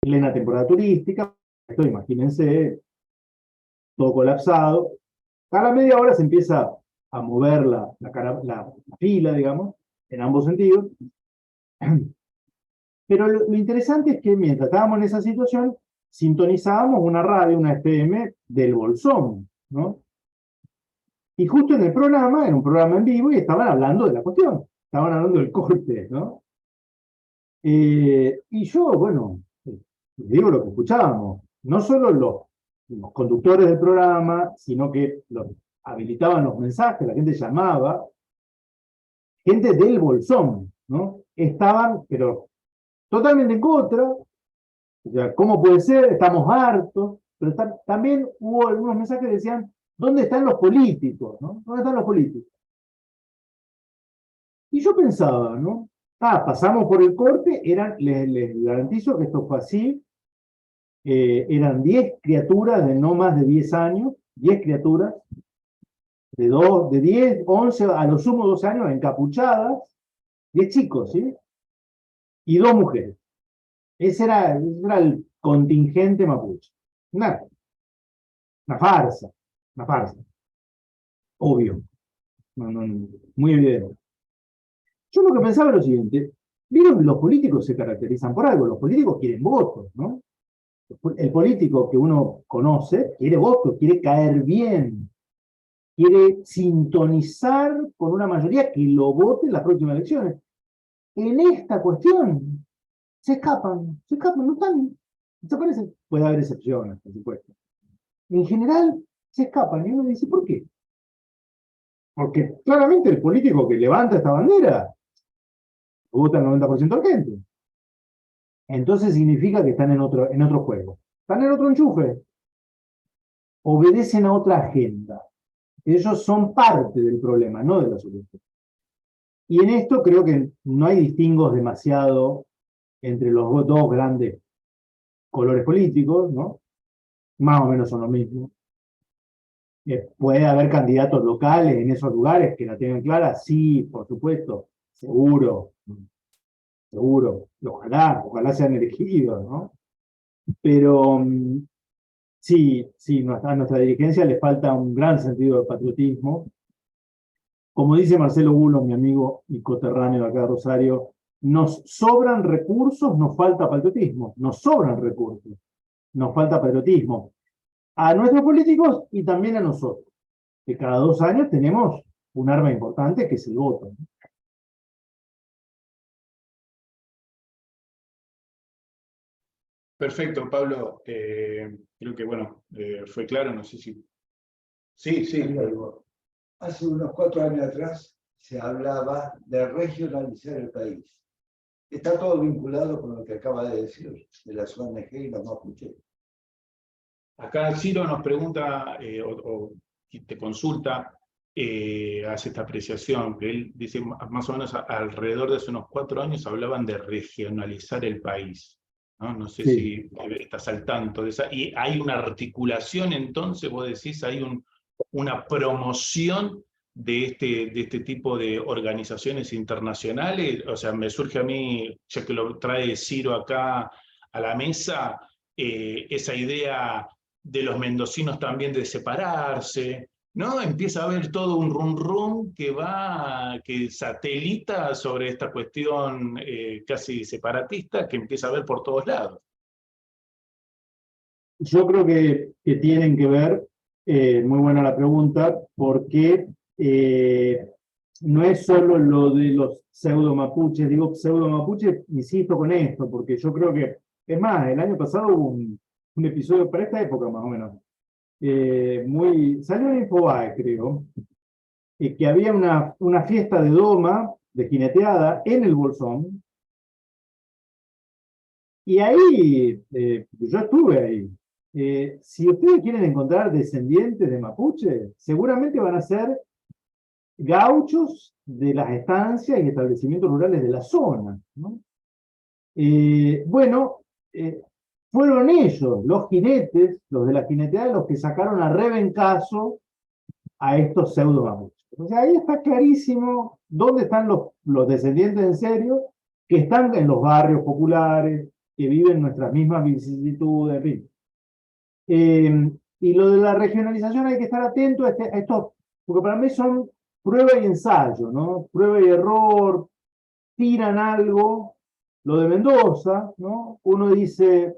plena temporada turística, esto imagínense, todo colapsado. A la media hora se empieza a mover la fila, digamos, en ambos sentidos. Pero lo interesante es que mientras estábamos en esa situación, sintonizábamos una radio, una FM del Bolsón, ¿no? Y justo en el programa, era un programa en vivo, y estaban hablando de la cuestión, estaban hablando del corte, ¿no? Y yo, bueno, digo lo que escuchábamos, no solo los conductores del programa, sino que habilitaban los mensajes, la gente llamaba, gente del Bolsón, ¿no? Estaban, pero totalmente en contra. O sea, ¿cómo puede ser? Estamos hartos. Pero también hubo algunos mensajes que decían, ¿dónde están los políticos? ¿No? ¿Dónde están los políticos? Y yo pensaba, ¿no? Pasamos por el corte, les garantizo que esto fue así, eran 10 criaturas de no más de 10 años, 10 criaturas, de 10, 11, a lo sumo 12 años, encapuchadas, 10 chicos, ¿sí? Y 2 mujeres. Ese era el contingente mapuche. Una farsa, una farsa. Obvio. Muy evidente. Yo lo que pensaba era lo siguiente, vieron que los políticos se caracterizan por algo, los políticos quieren votos, ¿no? El político que uno conoce quiere votos, quiere caer bien, quiere sintonizar con una mayoría que lo vote en las próximas elecciones. En esta cuestión se escapan, no están, desaparecen. Puede haber excepciones, por supuesto. En general se escapan y uno dice, ¿por qué? Porque claramente el político que levanta esta bandera vota el 90% de la gente. Entonces significa que están en otro juego. Están en otro enchufe. Obedecen a otra agenda. Ellos son parte del problema, no de la solución. Y en esto creo que no hay distingos demasiado entre los dos grandes colores políticos, ¿no? Más o menos son lo mismo. ¿Puede haber candidatos locales en esos lugares que la tengan clara? Sí, por supuesto, seguro, seguro. Ojalá sean elegidos, ¿no? Pero sí, a nuestra dirigencia le falta un gran sentido de patriotismo. Como dice Marcelo Bulo, mi amigo y coterráneo de acá de Rosario, nos sobran recursos, nos falta patriotismo. Nos sobran recursos, nos falta patriotismo. A nuestros políticos y también a nosotros, que cada 2 años tenemos un arma importante que es el voto. Perfecto, Pablo. Creo que, bueno, fue claro, no sé si... Sí, sí. Hace unos 4 años atrás se hablaba de regionalizar el país. Está todo vinculado con lo que acaba de decir, de las ONG y los mapuches. Acá Ciro nos pregunta, o te consulta, hace esta apreciación, que él dice más o menos alrededor de hace unos 4 años hablaban de regionalizar el país. No sé Sí. si estás al tanto de esa. Y hay una articulación entonces, vos decís, hay una promoción de este tipo de organizaciones internacionales. O sea, me surge a mí, ya que lo trae Ciro acá a la mesa, esa idea de los mendocinos también de separarse, ¿no? Empieza a haber todo un rum que satelita sobre esta cuestión casi separatista que empieza a ver por todos lados. Yo creo que tienen que ver, muy buena la pregunta, porque no es solo lo de los pseudo mapuches, digo pseudo mapuches, insisto con esto, porque yo creo que, es más, el año pasado hubo un episodio para esta época más o menos, salió en Infobae, creo, que había una fiesta de doma, de jineteada, en el Bolsón, y ahí, yo estuve ahí. Si ustedes quieren encontrar descendientes de mapuche, seguramente van a ser gauchos de las estancias y establecimientos rurales de la zona, ¿no? Fueron ellos, los jinetes, los de la jineteada, los que sacaron a rebencazo a estos pseudo mapuches. O sea, ahí está clarísimo dónde están los descendientes en serio, que están en los barrios populares, que viven nuestras mismas vicisitudes, en fin. Y lo de la regionalización hay que estar atento a esto, porque para mí son prueba y ensayo, ¿no? Prueba y error, tiran algo, lo de Mendoza, ¿no? Uno dice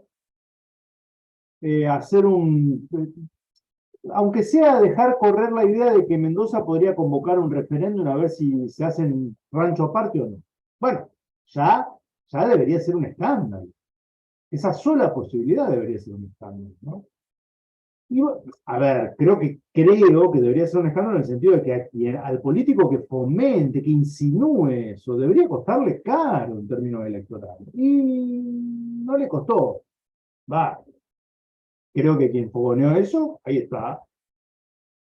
aunque sea dejar correr la idea de que Mendoza podría convocar un referéndum a ver si se hacen rancho aparte o no. Bueno, ya debería ser un escándalo. Esa sola posibilidad debería ser un escándalo, ¿no? Y, a ver, creo que debería ser un escándalo en el sentido de que al político que fomente, que insinúe eso, debería costarle caro en términos electorales. Y no le costó. Va, creo que quien fogoneó eso, ahí está.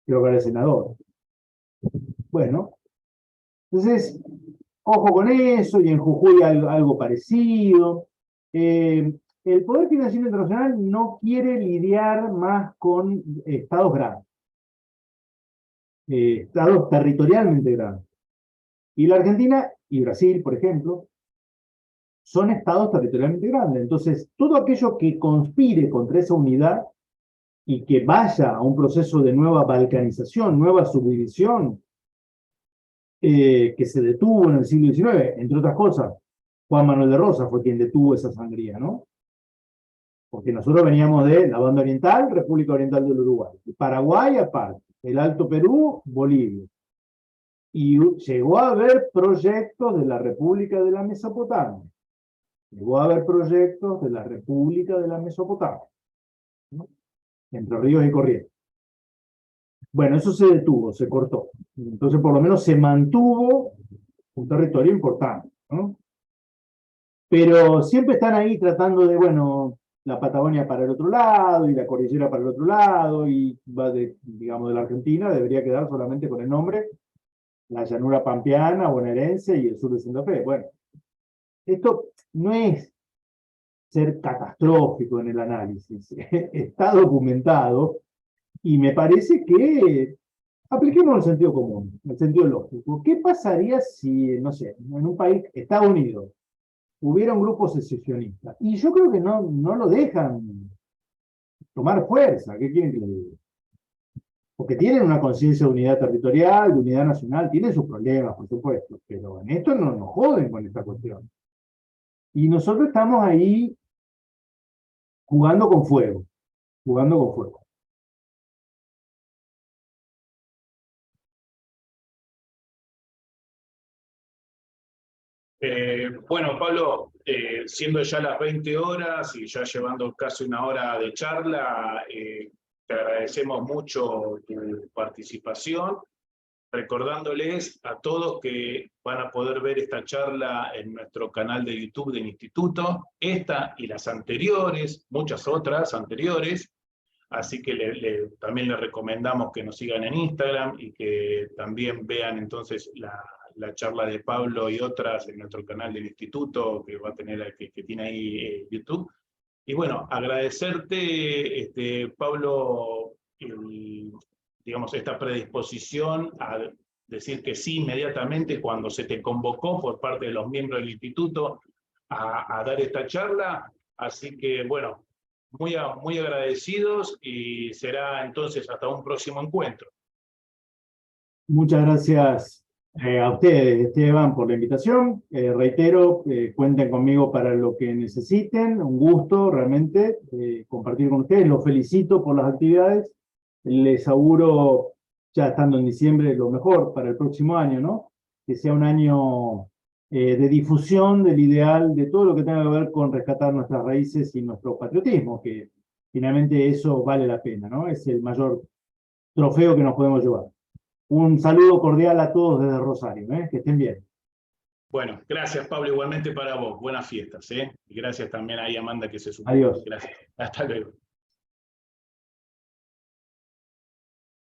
Creo que era el senador. Bueno, entonces, ojo con eso, y en Jujuy algo parecido. El Poder Financiero Internacional no quiere lidiar más con estados grandes, estados territorialmente grandes. Y la Argentina y Brasil, por ejemplo, son estados territorialmente grandes. Entonces, todo aquello que conspire contra esa unidad y que vaya a un proceso de nueva balcanización, nueva subdivisión, que se detuvo en el siglo XIX, entre otras cosas, Juan Manuel de Rosas fue quien detuvo esa sangría, ¿no? Porque nosotros veníamos de la banda oriental, República Oriental del Uruguay, Paraguay aparte, el Alto Perú, Bolivia. Y llegó a haber proyectos de la República de la Mesopotamia. Llegó a haber proyectos de la República de la Mesopotamia, ¿no? Entre ríos y corrientes. Bueno, eso se detuvo, se cortó. Entonces, por lo menos se mantuvo un territorio importante, ¿no? Pero siempre están ahí tratando de, bueno, la Patagonia para el otro lado, y la cordillera para el otro lado, y va de, digamos, de la Argentina, debería quedar solamente con el nombre, la llanura pampeana, bonaerense y el sur de Santa Fe. Bueno, esto no es ser catastrófico en el análisis, está documentado, y me parece que apliquemos el sentido común, el sentido lógico. ¿Qué pasaría si, no sé, en un país, Estados Unidos, hubiera un grupo secesionista? Y yo creo que no lo dejan tomar fuerza. ¿Qué quieren que le diga? Porque tienen una conciencia de unidad territorial, de unidad nacional, tienen sus problemas, por supuesto, pero en esto no nos joden con esta cuestión. Y nosotros estamos ahí jugando con fuego, jugando con fuego. Bueno, Pablo, siendo ya las 20 horas y ya llevando casi una hora de charla, te agradecemos mucho tu participación, recordándoles a todos que van a poder ver esta charla en nuestro canal de YouTube del Instituto, esta y las anteriores, muchas otras anteriores, así que también les recomendamos que nos sigan en Instagram y que también vean entonces la charla de Pablo y otras en nuestro canal del Instituto que va a tener, que tiene ahí YouTube. Y bueno, agradecerte, Pablo, digamos, esta predisposición a decir que sí inmediatamente cuando se te convocó por parte de los miembros del Instituto a dar esta charla. Así que, bueno, muy agradecidos y será entonces hasta un próximo encuentro. Muchas gracias a ustedes, Esteban, por la invitación. Reitero, cuenten conmigo para lo que necesiten. Un gusto realmente compartir con ustedes. Los felicito por las actividades. Les auguro, ya estando en diciembre, lo mejor para el próximo año, ¿no? Que sea un año de difusión del ideal, de todo lo que tenga que ver con rescatar nuestras raíces y nuestro patriotismo, que finalmente eso vale la pena, ¿no? Es el mayor trofeo que nos podemos llevar. Un saludo cordial a todos desde Rosario, que estén bien. Bueno, gracias Pablo, igualmente para vos. Buenas fiestas, Y gracias también a Amanda que se sumó. Adiós. Gracias. Hasta luego.